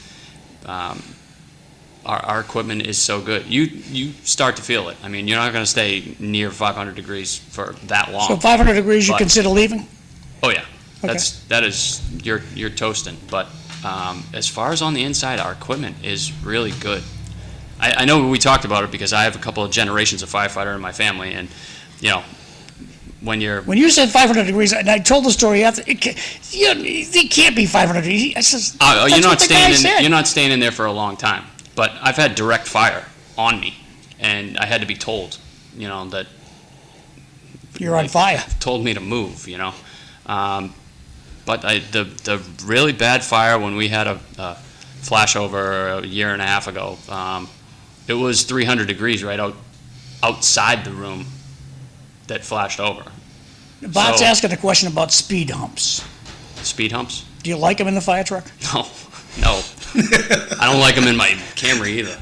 our equipment is so good. You start to feel it. I mean, you're not going to stay near 500 degrees for that long. So 500 degrees, you But- consider leaving? Oh yeah, Okay. that is you're toasting. But as far as on the inside, our equipment is really good. I know we talked about it because I have a couple of generations of firefighter in my family, and when you said 500 degrees, and I told the story after, it can't be 500 degrees. I says, you're not what the guy staying said. you're not staying in there for a long time. But I've had direct fire on me, and I had to be told, that You're on fire. told me to move, But the really bad fire when we had a flashover a year and a half ago, it was 300 degrees right outside the room that flashed over. Bob's So- asking a question about speed humps. Speed humps? Do you like them in the fire truck? No. I don't like them in my Camry either.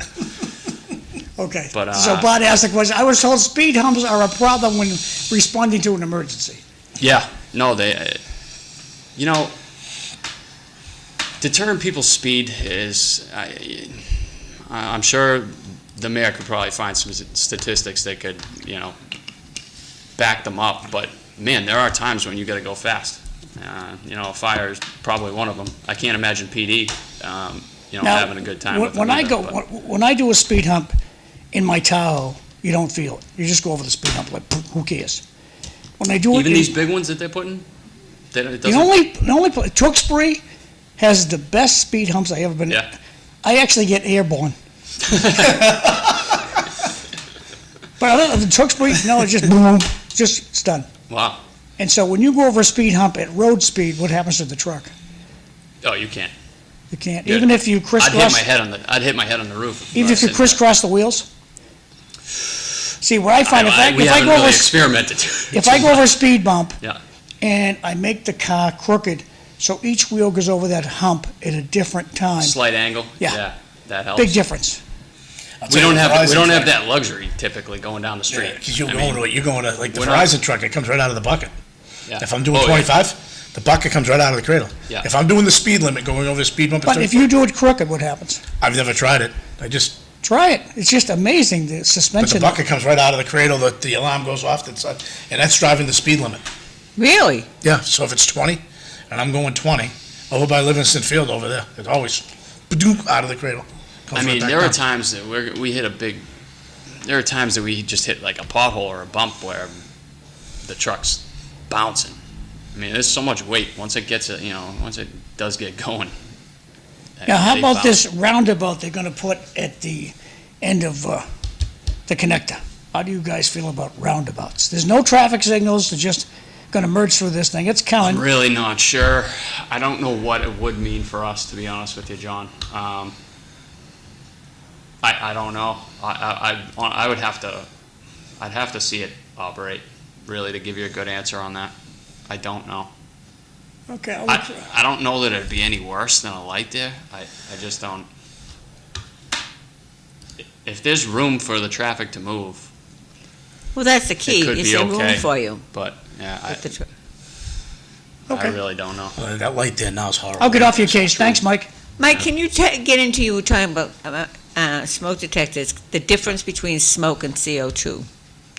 Okay. But, So Bob asked the question. I was told speed humps are a problem when responding to an emergency. Yeah, no, deterring people's speed is, I'm sure the mayor could probably find some statistics that could, back them up. But man, there are times when you got to go fast. A fire is probably one of them. I can't imagine PD, Now, having a good time with when them I either, go but- when I do a speed hump in my Tahoe, you don't feel it. You just go over the speed hump like who cares? When I do Even it, these big ones that they're putting, it the doesn't. only Tewksbury has the best speed humps I ever been. Yeah. I actually get airborne. But other than Tewksbury, no, it's just boom, it's done. Wow. And so when you go over a speed hump at road speed, what happens to the truck? Oh, you can't. You can't. Yeah. Even if you I'd crisscross. hit my head on the roof. Even if you crisscross the wheels? See, what I find, We haven't really experimented. if I go over a speed bump Yeah. and I make the car crooked, so each wheel goes over that hump at a different time, Slight angle. Yeah. That helps. big difference. We don't have that luxury typically going down the street. Because you're I going mean, to like the we're not- Verizon truck, it comes right out of the bucket. yeah. If I'm doing Oh, yeah. 25, the bucket comes right out of the cradle. Yeah. If I'm doing the speed limit, going over the speed bump, But if you do it crooked, what happens? I've never tried it. I just Try it. It's just amazing, the But suspension. the bucket comes right out of the cradle, the alarm goes off, and that's driving the speed limit. Really? Yeah, so if it's 20, and I'm going 20, over by Livingston Field over there, it's always ba-doom, out of the cradle. Comes I right mean, back there are down. times that we hit a big. There are times that we just hit like a pothole or a bump where the truck's bouncing. I mean, there's so much weight once it gets it. Once it does get going. Now, how they about bounce. this roundabout they're gonna put at the end of the connector? How do you guys feel about roundabouts? There's no traffic signals, they're just gonna merge through this thing. It's I'm coming. really not sure. I don't know what it would mean for us, to be honest with you, John. I don't know. I would have to. I'd have to see it operate, really, to give you a good answer on that. I don't know. Okay, I'll look for- I don't know that it'd be any worse than a light there. I just don't. If there's room for the traffic to move, Well, that's the key. could Is be there room okay. for you? but yeah, with the tr- I Okay. really don't know. That light there now is horrible. I'll get off your case. Thanks, Mike. Mike, can you get into, you were talking about smoke detectors, the difference between smoke and CO2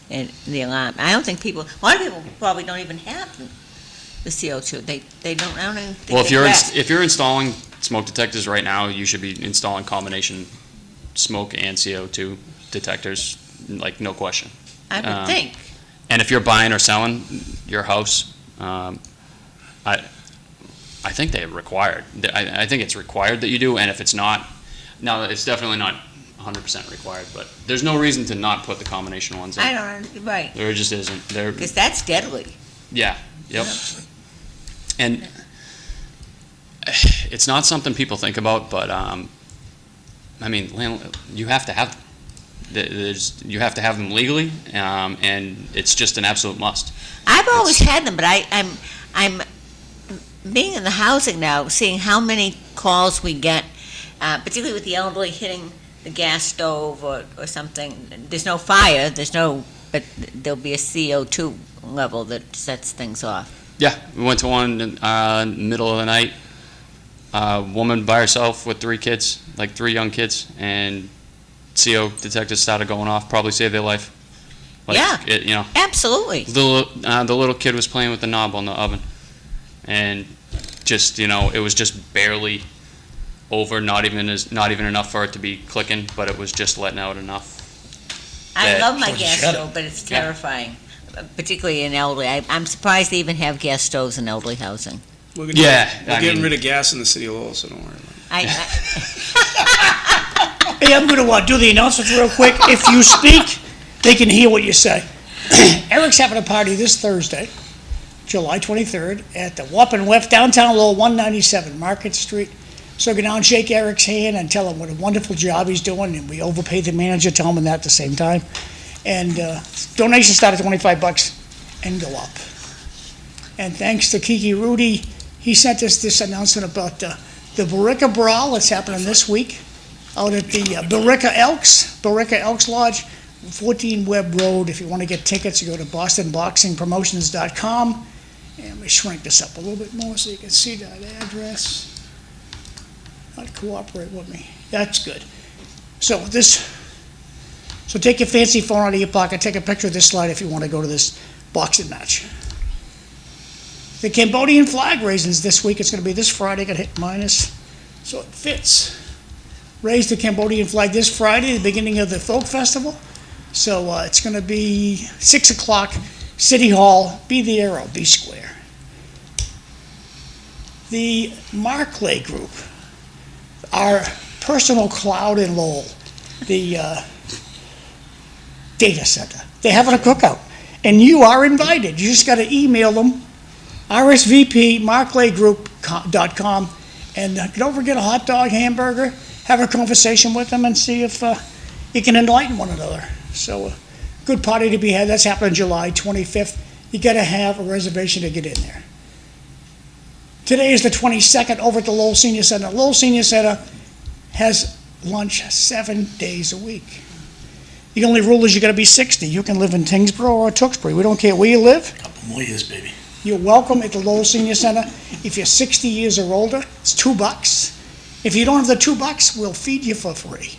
and the alarm. I don't think a lot of people probably don't even have the CO2. They don't, I don't even think Well, if they grasp. if you're installing smoke detectors right now, you should be installing combination smoke and CO2 detectors, like no question. I would think. And if you're buying or selling your house, I think they're required. I think it's required that you do, and if it's not, no, it's definitely not 100% required, but there's no reason to not put the combination ones in. I don't, right, There just isn't. because that's deadly. Yeah, yep. And it's not something people think about, but, I mean, you have to have them. You have to have them legally, and it's just an absolute must. I've always had them, but I'm being in the housing now, seeing how many calls we get, particularly with the elderly hitting the gas stove or something. There's no fire, but there'll be a CO2 level that sets things off. Yeah, we went to one middle of the night. Woman by herself with 3 kids, like 3 young kids, and CO detectors started going off. Probably saved their life. Yeah. Absolutely. The little kid was playing with the knob on the oven, and just it was just barely over. Not even enough for it to be clicking, but it was just letting out enough. I love my Well, gas shut it. stove, but it's Yeah. terrifying, particularly in elderly. I'm surprised they even have gas stoves in elderly housing. We're Yeah, I getting mean- rid of gas in the city of Lowell, so don't worry about it. Hey, I'm gonna do the announcements real quick. If you speak, they can hear what you say. Eric's having a party this Thursday, July 23rd, at the Wappin West, downtown Lowell, 197 Market Street. So go down, shake Eric's hand, and tell him what a wonderful job he's doing, and we overpaid the manager, tell him that at the same time. And donations start at $25 and go up. And thanks to Kiki Rudy, he sent us this announcement about the Barica Brawl that's happening this week out at the Barica Elks Lodge, 14 Webb Road. If you want to get tickets, you go to bostonboxingpromotions.com. And let me shrink this up a little bit more so you can see that address. Not cooperate with me. That's good. So take your fancy phone out of your pocket, take a picture of this slide if you want to go to this boxing match. The Cambodian flag raisins this week, it's going to be this Friday, got hit minus, so it fits. Raise the Cambodian flag this Friday, the beginning of the folk festival. So it's going to be 6 o'clock, City Hall, be there or be square. The Markley Group, our personal cloud in Lowell, the data center, they're having a cookout. And you are invited. You just got to email them, rsvp@markleygroup.com, and don't forget a hot dog, hamburger, have a conversation with them and see if you can enlighten one another. So good party to be had. That's happening July 25th. You got to have a reservation to get in there. Today is the 22nd over at the Lowell Senior Center. Lowell Senior Center has lunch 7 days a week. The only rule is you got to be 60. You can live in Tingsboro or Tewksbury. We don't care where you live. Couple more years, baby. You're welcome at the Lowell Senior Center. If you're 60 years or older, it's $2. If you don't have the $2, we'll feed you for free.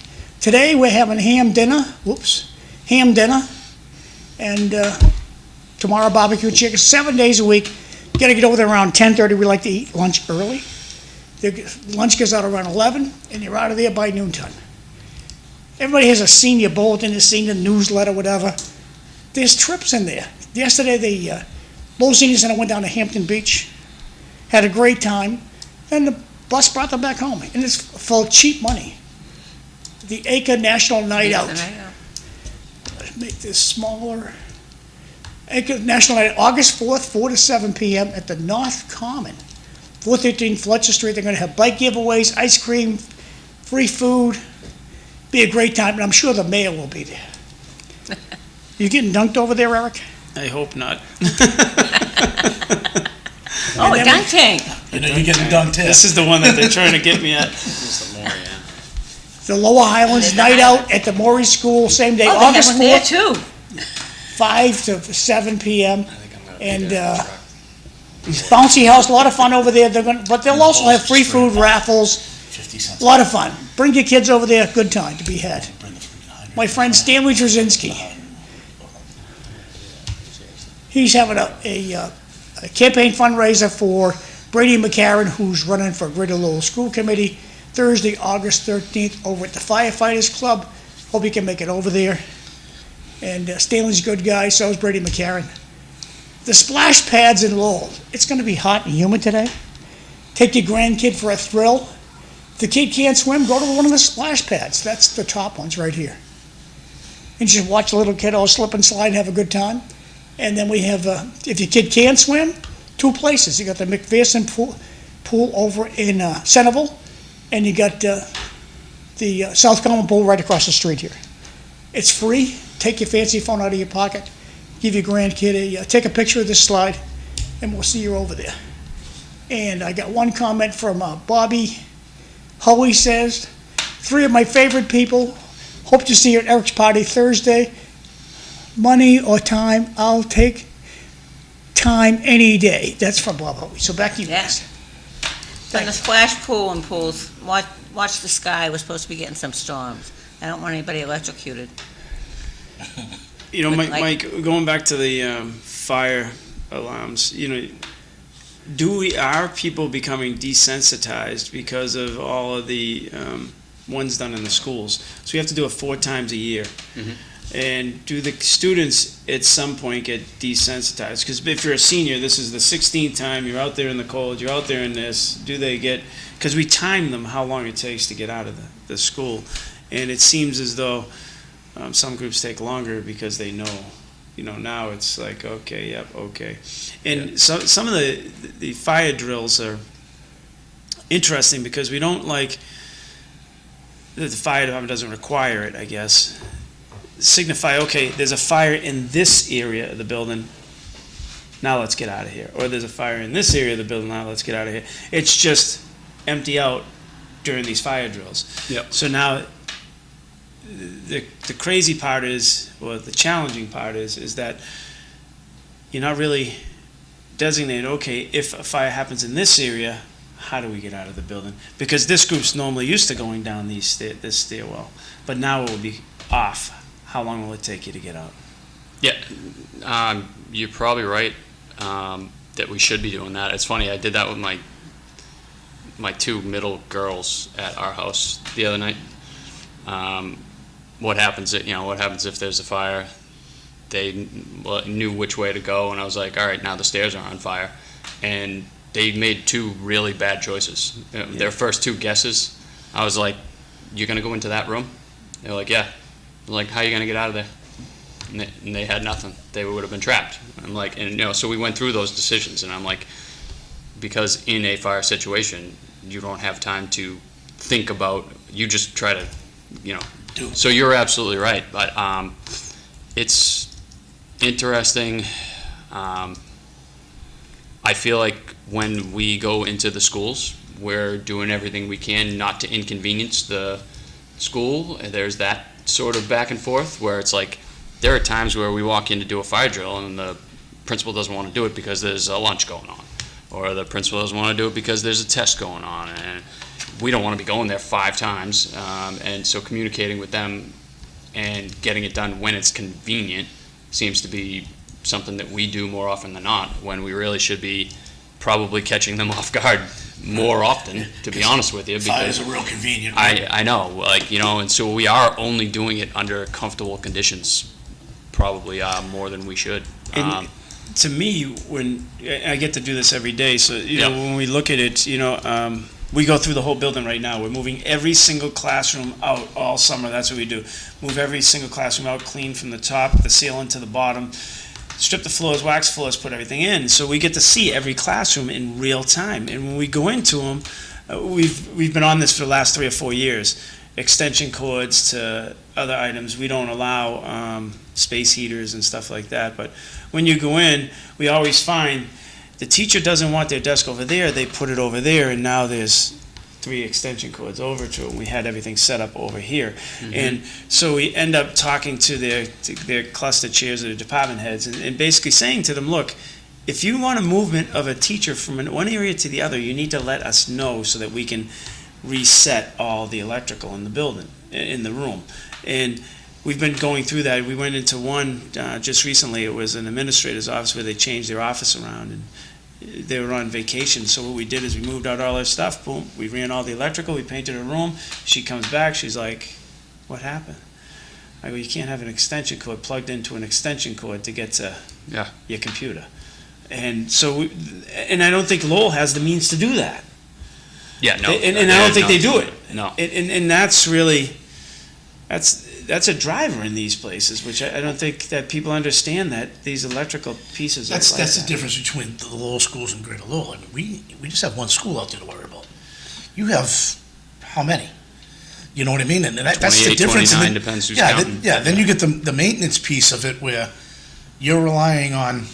Today, we're having ham dinner, and tomorrow barbecue chicken, 7 days a week. Gotta get over there around 10:30, we like to eat lunch early. Lunch goes out around 11, and you're out of there by noontime. Everybody has a senior bulletin, a senior newsletter, whatever. There's trips in there. Yesterday, the Lowell Senior Center went down to Hampton Beach, had a great time, and the bus brought them back home, and it's for cheap money. The Acre National Night Out. Let's make this smaller. Acre National Night, August 4th, 4 to 7 p.m. at the North Common, 413 Fletcher Street. They're going to have bike giveaways, ice cream, free food. Be a great time, and I'm sure the mayor will be there. You getting dunked over there, Eric? I hope not. Oh, a dunk tank. You know, you're getting dunked here. This is the one that they're trying to get me at. The Lower Highlands Night Out at the Maury School, same day, Oh, they have August one there 4th, too. 5 to 7 p.m. And bouncy house, a lot of fun over there. But they'll also have free food raffles, 50 cents. a lot of fun. Bring your kids over there, good time to be had. My friend Stanley Trzynski, he's having a campaign fundraiser for Brady McCarron, who's running for Greater Lowell School Committee, Thursday, August 13th, over at the Firefighters Club. Hope you can make it over there. And Stanley's a good guy, so is Brady McCarron. The splash pads in Lowell, it's going to be hot and humid today. Take your grandkid for a thrill. If the kid can't swim, go to one of the splash pads. That's the top ones right here. And just watch a little kid all slip and slide and have a good time. And then we have, if your kid can't swim, 2 places. You got the McPherson pool over in Centerville, and you got the South Common pool right across the street here. It's free. Take your fancy phone out of your pocket, give your grandkid take a picture of this slide, and we'll see you over there. And I got one comment from Bobby Hoey says, 3 of my favorite people, hope to see you at Eric's party Thursday. Money or time, I'll take time any day. That's from Bob Hoey. So back to you guys. And the splash pool and pools, watch the sky. We're supposed to be getting some storms. I don't want anybody electrocuted. You know, Like- Mike, going back to the fire alarms, you know, are people becoming desensitized because of all of the ones done in the schools? So we have to do it 4 times a year. Mhm. And do the students at some point get desensitized? Because if you're a senior, this is the 16th time you're out there in the cold, you're out there in this. Do they get, because we time them how long it takes to get out of the school. And it seems as though some groups take longer because they know, you know, now it's like, okay, yep, okay. And so some of the fire drills are interesting because we don't the fire department doesn't require it, I guess. Signify, okay, there's a fire in this area of the building, now let's get out of here. Or there's a fire in this area of the building, now let's get out of here. It's just empty out during these fire drills. Yep. So now, the crazy part is, or the challenging part is that you're not really designating, okay, if a fire happens in this area, how do we get out of the building? Because this group's normally used to going down this stairwell, but now it will be off. How long will it take you to get out? Yeah, you're probably right that we should be doing that. It's funny, I did that with my 2 middle girls at our house the other night. What happens if there's a fire? They knew which way to go, and I was like, all right, now the stairs are on fire. And they made 2 really bad choices. Their first 2 guesses, I was like, you're going to go into that room? They were like, yeah. I'm like, how are you going to get out of there? And they had nothing. They would have been trapped. I'm like, so we went through those decisions, and I'm like, because in a fire situation, you don't have time to think about, you just try to, do. So you're absolutely right, but it's interesting. I feel like when we go into the schools, we're doing everything we can not to inconvenience the school. There's that sort of back and forth where it's like, there are times where we walk in to do a fire drill and the principal doesn't want to do it because there's a lunch going on, or the principal doesn't want to do it because there's a test going on, and we don't want to be going there 5 times, and so communicating with them and getting it done when it's convenient seems to be something that we do more often than not, when we really should be probably catching them off guard more often, to be honest with you. Fire Because is a real convenient. I know, like, you know, and so we are only doing it under comfortable conditions, probably more than we should. And to me, when I get to do this every day, so you know, Yeah. when we look at it, you know, we go through the whole building right now. We're moving every single classroom out all summer. That's what we do. Move every single classroom out, clean from the top, the ceiling to the bottom. Strip the floors, wax floors, put everything in. So we get to see every classroom in real time. And when we go into them, we've been on this for the last 3 or 4 years. Extension cords to other items. We don't allow space heaters and stuff like that. But when you go in, we always find the teacher doesn't want their desk over there. They put it over there, and now there's 3 extension cords over to it. We had everything set up over here. And so we end up talking to their cluster chairs or the department heads and basically saying to them, look, if you want a movement of a teacher from one area to the other, you need to let us know so that we can reset all the electrical in the building, in the room. And we've been going through that. We went into one just recently. It was an administrator's office where they changed their office around, and they were on vacation. So what we did is we moved out all our stuff. Boom, we ran all the electrical. We painted her room. She comes back. She's like, "What happened?" I go, "You can't have an extension cord plugged into an extension cord to get to your computer." And so, and I don't think Lowell has the means to do that. Yeah, no. And I don't think they do it. No. And that's really, that's a driver in these places, which I don't think that people understand, that these electrical pieces are like That's the that. difference between the Lowell schools and Greater Lowell. I mean, we just have one school out there to worry about. You have how many? You know what I mean? And that's the 28, difference. 29, depends who's counting. Then you get the maintenance piece of it, where you're relying on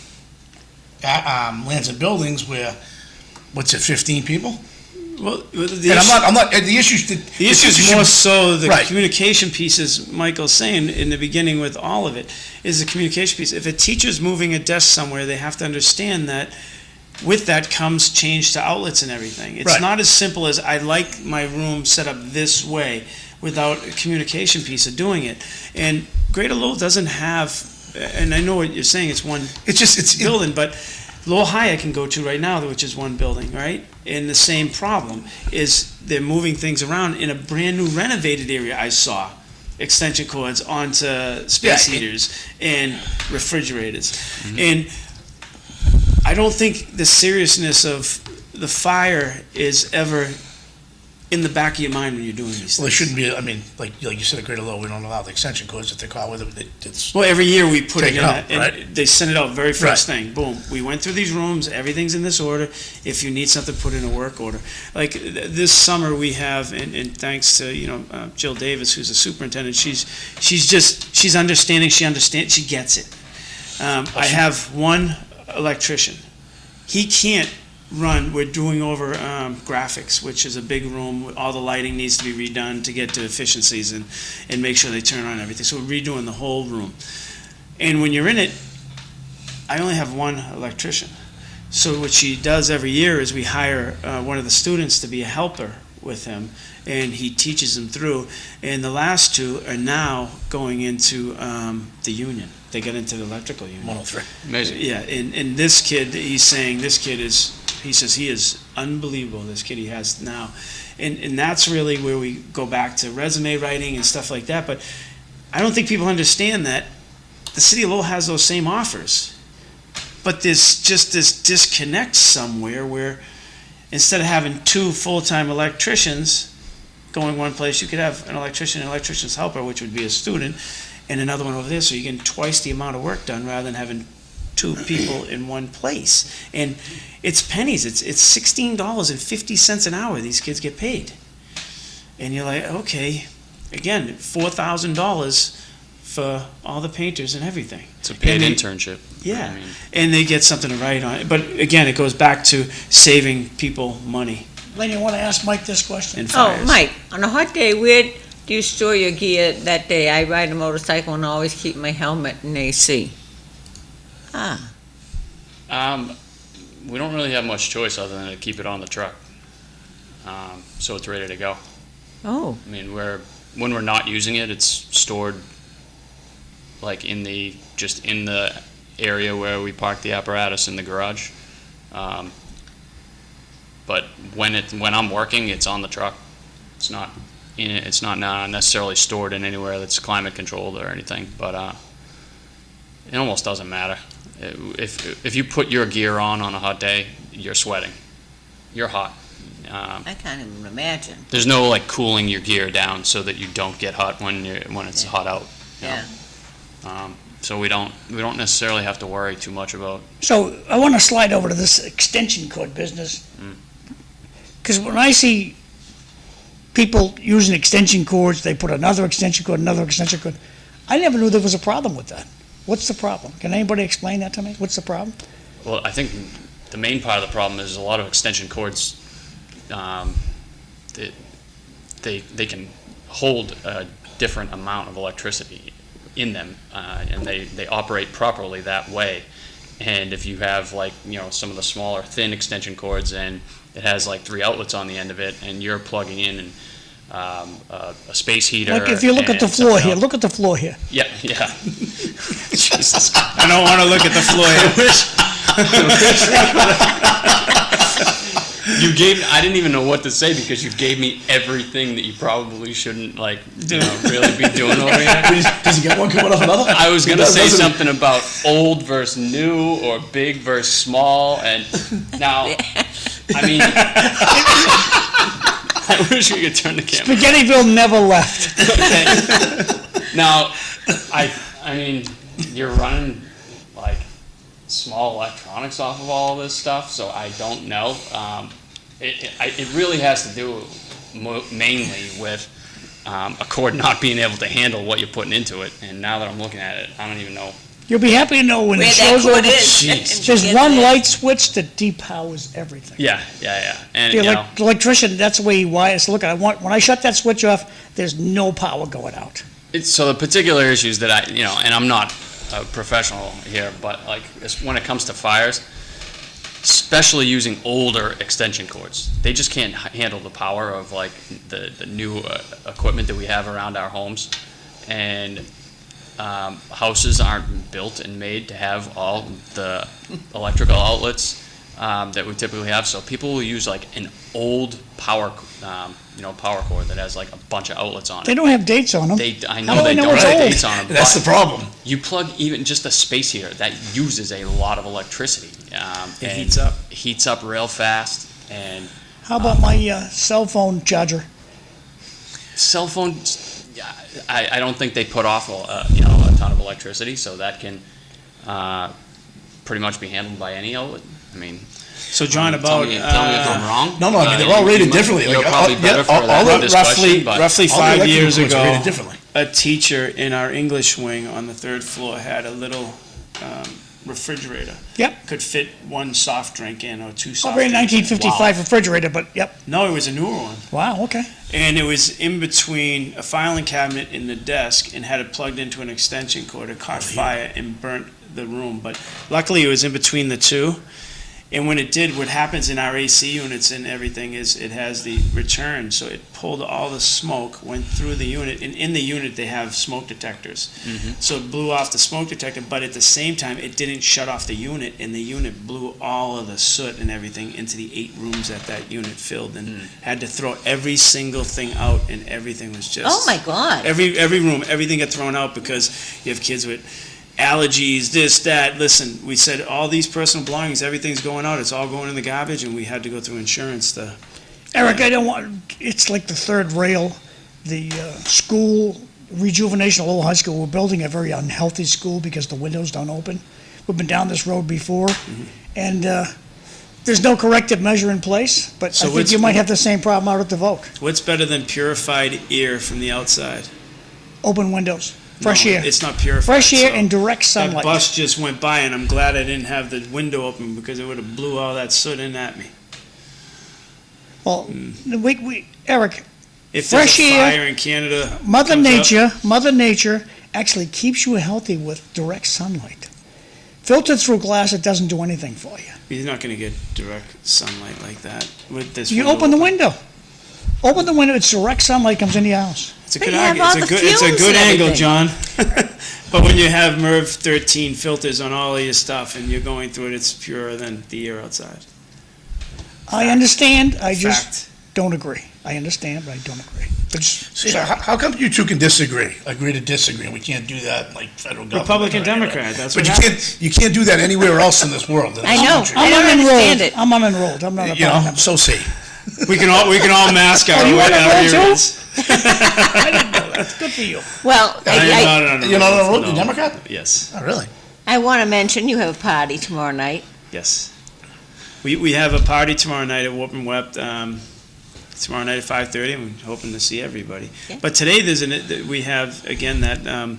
lands and buildings where, 15 people? Well, And I'm not, the issue's. the issue is more so the Right. communication piece, as Michael's saying in the beginning with all of it, is the communication piece. If a teacher's moving a desk somewhere, they have to understand that with that comes change to outlets and everything. It's Right. not as simple as, I like my room set up this way, without a communication piece of doing it. And Greater Lowell doesn't have, and I know what you're saying, it's one building, but Lowell High I can go to right now, which is one building, right? And the same problem is they're moving things around in a brand new renovated area. I saw extension cords onto space heaters and refrigerators. And I don't think the seriousness of the fire is ever in the back of your mind when you're doing these things. Well, it shouldn't be. I mean, like you said at Greater Lowell, we don't allow the extension cords if they call with them. It's Well, every year we put it Take in, it out, and right? they send it out very first thing. Boom. We went through these rooms. Everything's in this order. If you need something, put in a work order. Like this summer, we have, and thanks to Jill Davis, who's the superintendent. She's understanding. She understands. She gets it. I have one electrician. He can't run. We're doing over graphics, which is a big room. All the lighting needs to be redone to get to efficiencies and make sure they turn on everything. So we're redoing the whole room. And when you're in it, I only have one electrician. So what she does every year is we hire one of the students to be a helper with him, and he teaches them through. And the last 2 are now going into the union. They get into the electrical union. 103. Amazing. Yeah, and this kid, he says he is unbelievable, this kid he has now. And that's really where we go back to resume writing and stuff like that. But I don't think people understand that the city of Lowell has those same offers. But there's just this disconnect somewhere where instead of having 2 full-time electricians going one place, you could have an electrician and an electrician's helper, which would be a student, and another one over there, so you get twice the amount of work done rather than having 2 people in one place. And it's pennies. It's $16.50 an hour these kids get paid. And you're like, okay, again, $4,000 for all the painters and everything. It's a paid And internship. Yeah, I mean, and they get something to write on it. But again, it goes back to saving people money Lenny, you want to ask Mike this question? and fires. Oh, Mike, on a hot day, where do you store your gear that day? I ride a motorcycle and always keep my helmet in AC. we don't really have much choice other than to keep it on the truck. so it's ready to go. Oh, I mean, when we're not using it, it's stored like in the area where we park the apparatus in the garage. But when I'm working, it's on the truck. It's not necessarily stored in anywhere that's climate controlled or anything. But it almost doesn't matter. If you put your gear on a hot day, you're sweating. You're hot. I can't even imagine. There's no like cooling your gear down so that you don't get hot when it's hot out. You know? Yeah. So we don't necessarily have to worry too much about. So I want to slide over to this extension cord business. Because when I see people using extension cords, they put another extension cord, I never knew there was a problem with that. What's the problem? Can anybody explain that to me? What's the problem? Well, I think the main part of the problem is a lot of extension cords. They can hold a different amount of electricity in them, and they operate properly that way. And if you have some of the smaller thin extension cords and it has like 3 outlets on the end of it, and you're plugging in a space heater. Like if you look at the floor here, look at the floor here. Yeah. Jesus. I don't want to look at the floor here. I didn't even know what to say because you gave me everything that you probably shouldn't really be doing over here. Does he get one coming off another? I was going to say something about old versus new or big versus small, and now, I mean, I wish we could turn the camera. Spaghettiville never left. Okay. Now, I mean, you're running like small electronics off of all of this stuff, so I don't know. It really has to do mainly with a cord not being able to handle what you're putting into it. And now that I'm looking at it, I don't even know. You'll be happy to know when where it that shows over. cord is. There's one light switch that depowers everything. Yeah. And The electrician, that's the way he wires. Look, when I shut that switch off, there's no power going out. so the particular issues that and I'm not a professional here, but like when it comes to fires, especially using older extension cords, they just can't handle the power of like the new equipment that we have around our homes, and houses aren't built and made to have all the electrical outlets that we typically have. So people will use like an old power cord that has like a bunch of outlets on it. They don't have dates on them. I know they don't have dates on them. That's the problem. You plug even just a space heater that uses a lot of electricity. It heats up. Heats up real fast. And How about my cell phone charger? cell phones, I don't think they put off a ton of electricity, so that can pretty much be handled by any outlet. I mean, So John, tell me if I'm wrong. No, I mean, they're all rated differently. You're Like, probably better for that discussion, but roughly all the 5 electrical years cords are rated ago, differently. a teacher in our English wing on the 3rd floor had a little refrigerator. Yep. Could fit one soft drink in or 2 soft Probably a drinks. 1955 refrigerator, but yep. No, it was a newer one. Wow, okay. And it was in between a filing cabinet and the desk and had it plugged into an extension cord. It caught fire and burnt the room. But luckily it was in between the two. And when it did, what happens in our AC units and everything is it has the return. So it pulled all the smoke, went through the unit. And in the unit, they have smoke detectors. So it blew off the smoke detector. But at the same time, it didn't shut off the unit. And the unit blew all of the soot and everything into the 8 rooms that unit filled. And had to throw every single thing out. And everything was just... Oh, my God. Every room, everything got thrown out because you have kids with allergies, this, that. Listen, we said all these personal belongings, everything's going out. It's all going in the garbage, and we had to go through insurance to... Eric, I don't want, it's like the third rail, the school rejuvenation of Lowell High School. We're building a very unhealthy school because the windows don't open. We've been down this road before, and there's no corrective measure in place, but So I think what's- you might have the same problem out at the Voc. What's better than purified air from the outside? Open windows, fresh No, air. It's not purified. Fresh air so and direct That sunlight. bus just went by, and I'm glad I didn't have the window open because it would have blew all that soot in at me. Well, Eric, If Fresh there's a air, fire in Canada... Mother comes up- Mother Nature actually keeps you healthy with direct sunlight. Filtered through glass, it doesn't do anything for you. You're not going to get direct sunlight like that with this You window open the window. Open the window, it's direct sunlight comes into your house. It's a But good you have angle. all the It's a fumes good and angle, everything. John. But when you have MERV 13 filters on all of your stuff and you're going through it, it's purer than the air outside. I understand, I just Fact. don't agree. I understand, but I don't agree. But See, how come you two can agree to disagree, and we can't do that like federal government? Republican, Democrat, that's But what happens. you can't do that anywhere else in this world. in I this know. country. I don't understand it. I'm unenrolled, I'm not a You part know, member. so see. We can all mask our you wanna vote too? ears. I didn't know, that's good for you. Well, No. You're not on the road, No. you Democrat? Yes, Oh, really? I want to mention you have a party tomorrow night. yes. We have a party tomorrow night at Whoop and Wept, tomorrow night at 5:30, and we're hoping to see everybody. Yeah. But today, we have, again,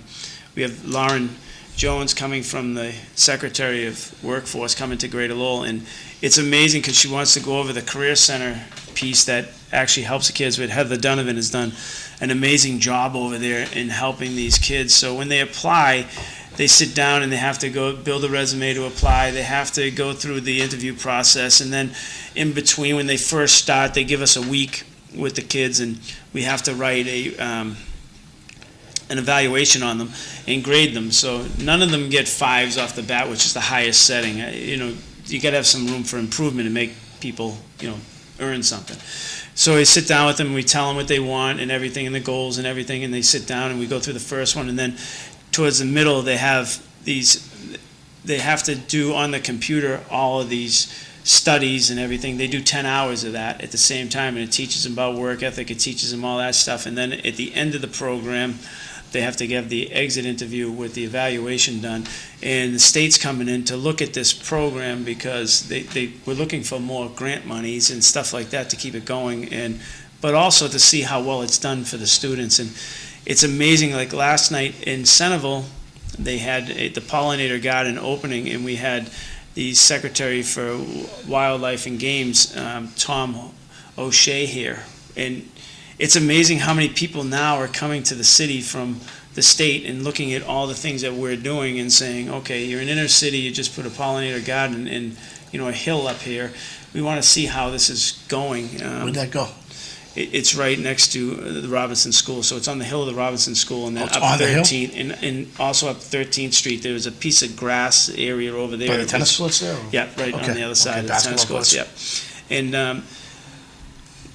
we have Lauren Jones coming from the Secretary of Workforce coming to Greater Lowell, and it's amazing because she wants to go over the Career Center piece that actually helps the kids. But Heather Donovan has done an amazing job over there in helping these kids. So when they apply, they sit down and they have to go build a resume to apply. They have to go through the interview process, and then in between, when they first start, they give us a week with the kids, and we have to write an evaluation on them and grade them. So none of them get 5s off the bat, which is the highest setting. You got to have some room for improvement and make people, earn something. So we sit down with them, and we tell them what they want and everything, and the goals and everything, and they sit down and we go through the first one, and then towards the middle, they have to do on the computer all of these studies and everything. They do 10 hours of that at the same time, and it teaches them about work ethic, it teaches them all that stuff. And then at the end of the program, they have to give the exit interview with the evaluation done. And the state's coming in to look at this program because they were looking for more grant monies and stuff like that to keep it going, but also to see how well it's done for the students. And it's amazing, like last night in Centerville, they had the pollinator garden opening, and we had the Secretary for Wildlife and Games, Tom O'Shea, here. And it's amazing how many people now are coming to the city from the state and looking at all the things that we're doing and saying, okay, you're an inner city, you just put a pollinator garden in, a hill up here. We want to see how this is going. Where'd that go? It's right next to the Robinson School, so it's on the hill of the Robinson School, and then it's up on the hill? 13th, and also up 13th Street, there was a piece of grass area over there. By the tennis courts there? or- Yeah, right on Okay, the other side okay, of the tennis basketball courts, yeah. And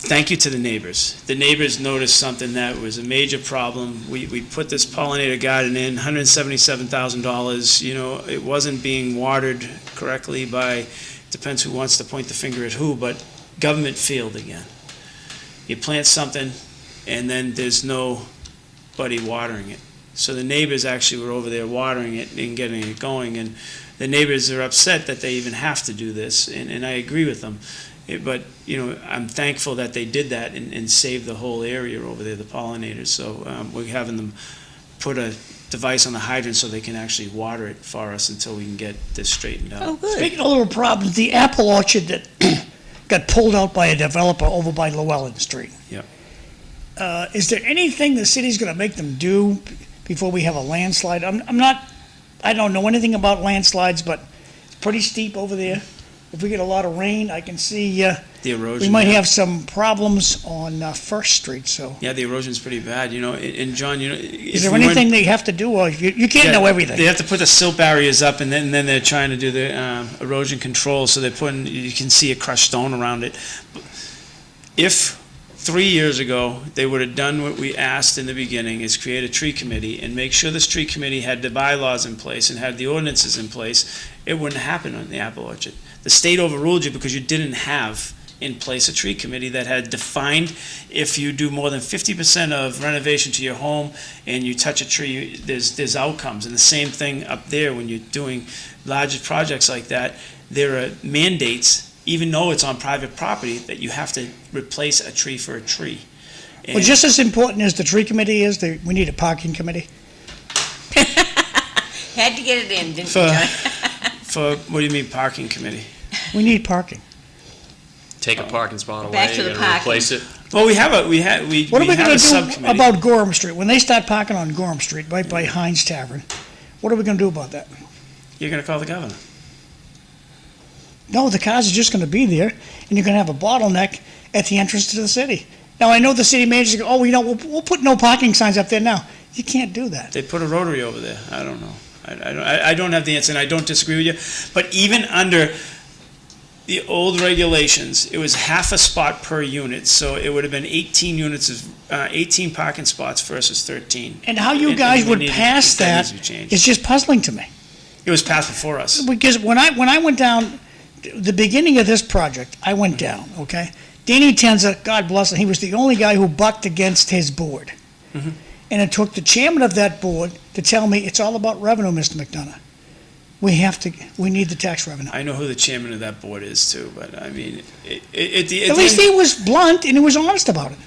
thank you to the neighbors. The neighbors noticed something that was a major problem. We put this pollinator garden in, $177,000, it wasn't being watered correctly by, depends who wants to point the finger at who, but government failed again. You plant something, and then there's nobody watering it. So the neighbors actually were over there watering it and getting it going, and the neighbors are upset that they even have to do this, and I agree with them. But, I'm thankful that they did that and saved the whole area over there, the pollinators. So we're having them put a device on the hydrant so they can actually water it for us until we can get this straightened out. Oh, good. Speaking of little problems, the apple orchard that got pulled out by a developer over by Lowell Street. Yep. Is there anything the city's gonna make them do before we have a landslide? I don't know anything about landslides, but it's pretty steep over there. If we get a lot of rain, I can see, The erosion. we might yeah. have some problems on First Street, so. Yeah, the erosion's pretty bad, and John, Is there anything they have to do, or you can't know everything? They have to put the silt barriers up, and then they're trying to do the erosion control, so they're putting, you can see a crushed stone around it. If 3 years ago, they would have done what we asked in the beginning, is create a tree committee and make sure this tree committee had the bylaws in place and had the ordinances in place, it wouldn't happen on the apple orchard. The state overruled you because you didn't have in place a tree committee that had defined if you do more than 50% of renovation to your home and you touch a tree, there's outcomes. And the same thing up there when you're doing larger projects like that, there are mandates, even though it's on private property, that you have to replace a tree for a tree. Well, And- just as important as the tree committee is, we need a parking committee. Had to get it in, didn't For- you, John? For, what do you mean, parking committee? We need parking. Take a parking spot away, Back to you the gotta parking. replace it. Well, we have What are we have gonna a do subcommittee. about Gorham Street? When they start parking on Gorham Street, right by Heinz Tavern, what are we gonna do about that? You're gonna call the governor. No, the cars are just gonna be there, and you're gonna have a bottleneck at the entrance to the city. Now, I know the city managers go, oh, we'll put no parking signs up there now. You can't do that. They put a rotary over there. I don't know. I don't have the answer, and I don't disagree with you. But even under the old regulations, it was half a spot per unit, so it would have been 18 units of 18 parking spots versus 13. And how you guys would pass that is just puzzling to me. It was passed before us. Because when I went down, the beginning of this project, I went down, okay? Danny Tenza, God bless him, he was the only guy who bucked against his board. Mhm. And it took the chairman of that board to tell me, it's all about revenue, Mr. McDonough. We need the tax revenue. I know who the chairman of that board is too, but I mean, At least he was blunt and he was honest about it.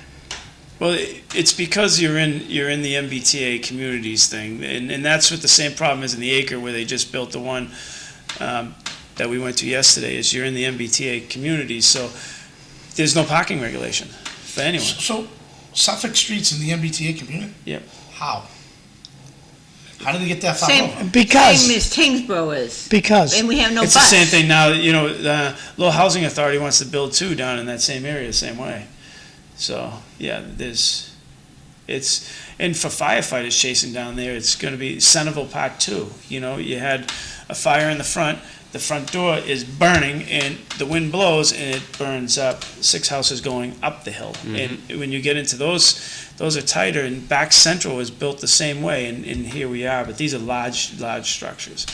well, it's because you're in the MBTA communities thing, and that's what the same problem is in the Acre, where they just built the one that we went to yesterday, is you're in the MBTA communities, so there's no parking regulation for anyone. So Suffolk Street's in the MBTA community? Yep. How? How did they get that far Same, over? Because, same as Tingsboro is. because, And we have no It's bus. the same thing now, the Lowell Housing Authority wants to build two down in that same area, the same way. So, yeah, and for firefighters chasing down there, it's gonna be Centerville Part 2. You had a fire in the front door is burning, and the wind blows, and it burns up 6 houses going up the hill. And when you get into those are tighter, and Back Central was built the same way, and here we are, but these are large structures.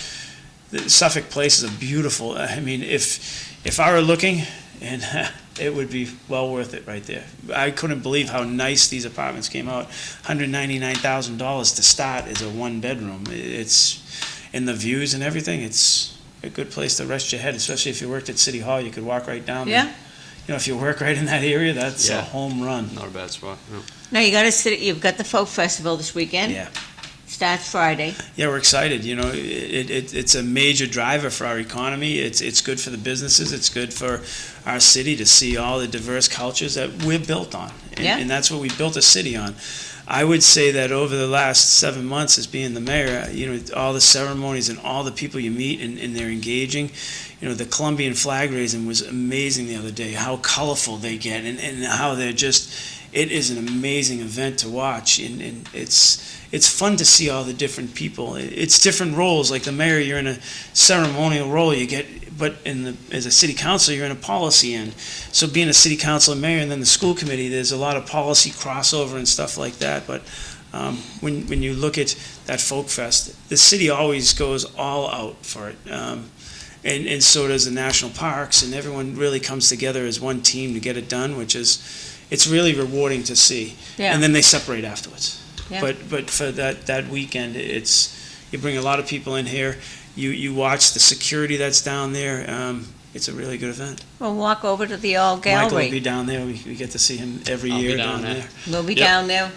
The Suffolk Place is a beautiful, I mean, if I were looking, and it would be well worth it right there. I couldn't believe how nice these apartments came out. $199,000 to start is a one-bedroom. It's, and the views and everything, it's a good place to rest your head, especially if you worked at City Hall. You could walk right down there. Yeah. If you work right in that area, that's a Yeah. home run. Not a bad spot. No. Now, you've got the folk festival this weekend. Yeah. Starts Friday. Yeah, we're excited. It's a major driver for our economy. It's good for the businesses. It's good for our city to see all the diverse cultures that we're built on. Yeah. And that's what we built a city on. I would say that over the last 7 months as being the mayor, all the ceremonies and all the people you meet and they're engaging. The Colombian flag raising was amazing the other day, how colorful they get and how they're just, it is an amazing event to watch. And it's fun to see all the different people. It's different roles. Like the mayor, you're in a ceremonial role, but as a city councilor, you're in a policy end. So being a city councilor, mayor, and then the school committee, there's a lot of policy crossover and stuff like that. But when you look at that folk fest, the city always goes all out for it. And so does the national parks, and everyone really comes together as one team to get it done, it's really rewarding to see. Yeah. And then they separate afterwards. Yeah. But for that weekend, you bring a lot of people in here. You watch the security that's down there. It's a really good event. We'll walk over to the All Michael will be Gallery. down there. We get to see him every I'll be year down down there. there We'll be Yep. down there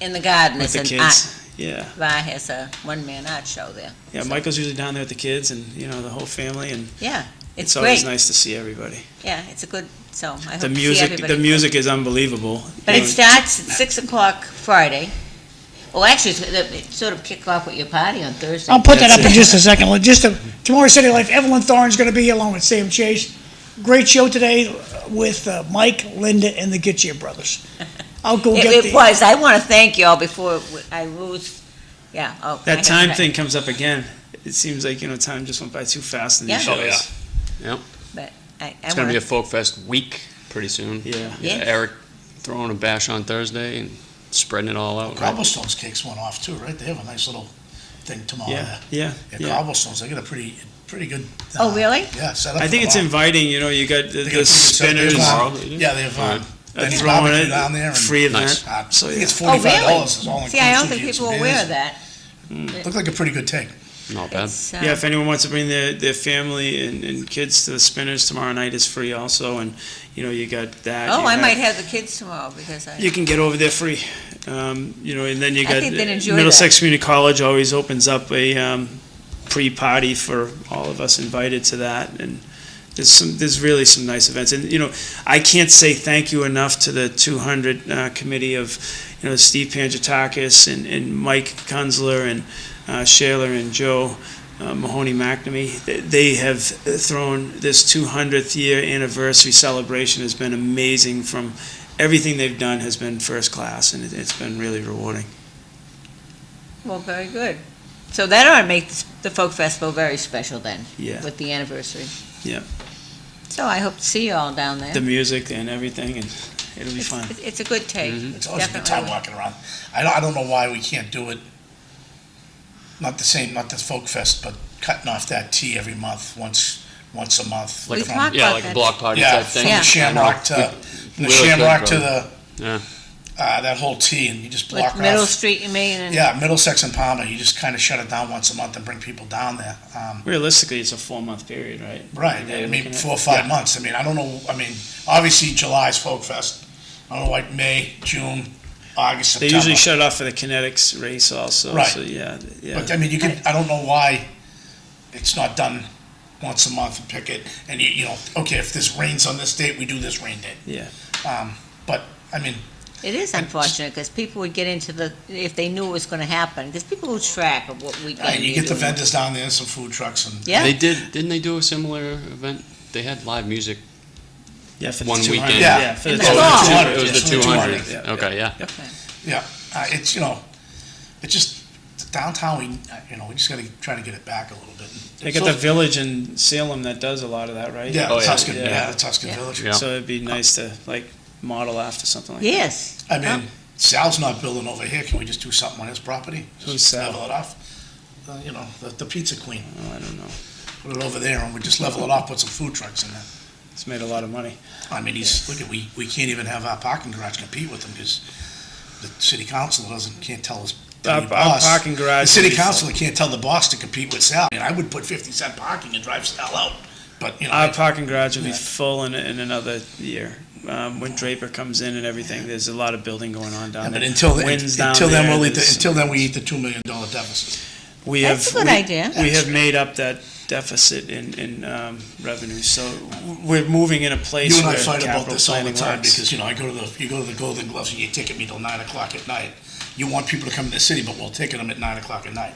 in the garden. with It's the an art. kids. Yeah, Vi has a one-man art show there. yeah. So, Michael's usually down there with the kids and the whole family, and Yeah, it's it's always great. nice to see everybody. Yeah, it's a good, so I hope The to see music, everybody. the music is unbelievable. But You it know, starts at 6 o'clock Friday. Well, actually, it sort of kick off with your party on Thursday. I'll put that That's up in it. just a second. Tomorrow City Life, Evelyn Thorne's gonna be here along with Sam Chase. Great show today with Mike, Linda, and the Gitschier brothers. I'll go get It the. was. I want to thank you all before I lose. Yeah. Oh, I That have time to- thing comes up again. It seems like time just went by too fast in these Yeah. Oh, shows. yeah. But I It's going to be a want folk fest week pretty soon. Yeah. Yeah. Eric throwing a bash on Thursday and spreading it all out. Cobblestone's cakes went off too, right? They have a nice little thing tomorrow. Yeah, yeah, Yeah, yeah. Cobblestones, they got a pretty good. Oh, really? Yeah, set up. I think for it's tomorrow. inviting. You They got got a the pretty good set. spinners. Tomorrow. Yeah, they have Alright. Denny's throwing barbecue it, down there. And, free event. Nice. So I think it's Oh, $45. really? It's all See, I don't inclusive. think You get people some are aware beers. of that. Looked like a pretty good take. Not bad. It's, Yeah, if anyone wants to bring their family and kids to the spinners tomorrow night, is free also, and you got that. Oh, You I have- might have the kids tomorrow because You can get over there free, and then you I got think they'd enjoy Middlesex Community College always opens up a pre-party for all of us invited to that, and there's really some nice events, and I can't say thank you enough to the 200 committee of Steve Pangiatakis and Mike Kunzler and Shayla and Joe Mahoney McNamee. They have thrown this 200th year anniversary celebration has been amazing from everything they've done has been first class, and it's been really rewarding. Well, very good. So that ought to make the Folk Festival very special then, Yeah. with the anniversary. Yeah. So I hope to see you all down there. The music and everything, and it'll be fun. It's a good take. It's always a good Definitely time will. walking around. I don't know why we can't do it, not the Folk Fest, but cutting off that tea every month, once a month. We from- talked Yeah, about like a that. block party Yeah, type from thing. Yeah. the Shamrock to, We the really Shamrock could, to probably. the, Yeah. that whole T, and you just block Like off. Middle Street, you mean? And Yeah, Middlesex and Palmer, you just kind of shut it down once a month and bring people down there. Realistically, it's a 4-month period, right? Right, Yeah, I looking mean, at- 4 or 5 months, I mean, I don't know, I mean, obviously July's Folk Fest. I don't know, like May, June, August, They September. usually shut it off for the kinetics race also, Right. so yeah. But I mean, you could, I don't know why it's not done once a month and pick it, and you know, okay, if this rains on this date, we do this rain date. Yeah. But, I mean, it is unfortunate, because people would get into if they knew it was gonna happen, because people lose track of what weekend and you you're get the doing. vendors down there, some food trucks and. Yeah. Didn't they do a similar event? They had live music. Yeah, for the One 200. weekend. Yeah, for In the the 200. fall. Oh, It was the Yeah. 200. Yeah. Okay, yeah. Yeah, it's, you know, it's just, downtown, we just gotta try to get it back a little bit. They got the village in Salem that does a lot of that, right? Yeah, Oh, yeah. Tuscan, Yeah. yeah, the Tuscan Yeah. Village. Yeah. So it'd be nice to, like, model after something like that. Yes. I mean, Sal's not building over here, can we just do something on his property? Who's Just Sal? level it off? You know, the Pizza Queen, Oh, I don't know. put it over there and we just level it off, put some food trucks in there. It's made a lot of money. I mean, we can't even have our parking garage compete with him because the city council can't tell us. Our parking garage. The city would be full. council can't tell the boss to compete with Sal. I mean, I would put 50-cent parking and drive Sal out, but, you know. Our parking garage will be Yeah. full in another year. When Draper comes in and everything, there's a lot of building going on down Yeah, there. but until Winds down then, there, we'll eat there's- until then, we eat the $2 million deficit. We That's have, a good we- idea. We have made up that deficit in revenue, so we're moving in a place You and I where fight about capital this all the planning time works. because, you know, you go to the Golden Gloves and you ticket me till 9 o'clock at night. You want people to come in the city, but we'll ticket them at 9 o'clock at night.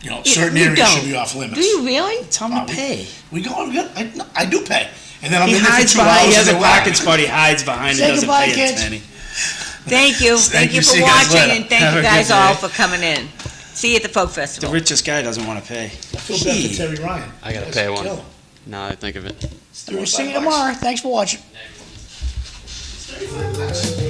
You know, certain you areas don't. should be off limits. Do you really? Tell them to pay. We go, I do pay. And then I'm He in there for hides 2 behind, hours he has a and they whack parking me. spot, he hides behind, Say it doesn't goodbye, pay kids. its penny. Thank you. Thank Thank you. you See for you guys watching, later. and thank Have you a guys good all day. for coming in. See you at the Folk The Festival. richest guy doesn't want to pay. I feel bad for Terry Ryan. I gotta That's pay a one. killer. Now that I think of it. We'll see you tomorrow. Thanks for watching. $35.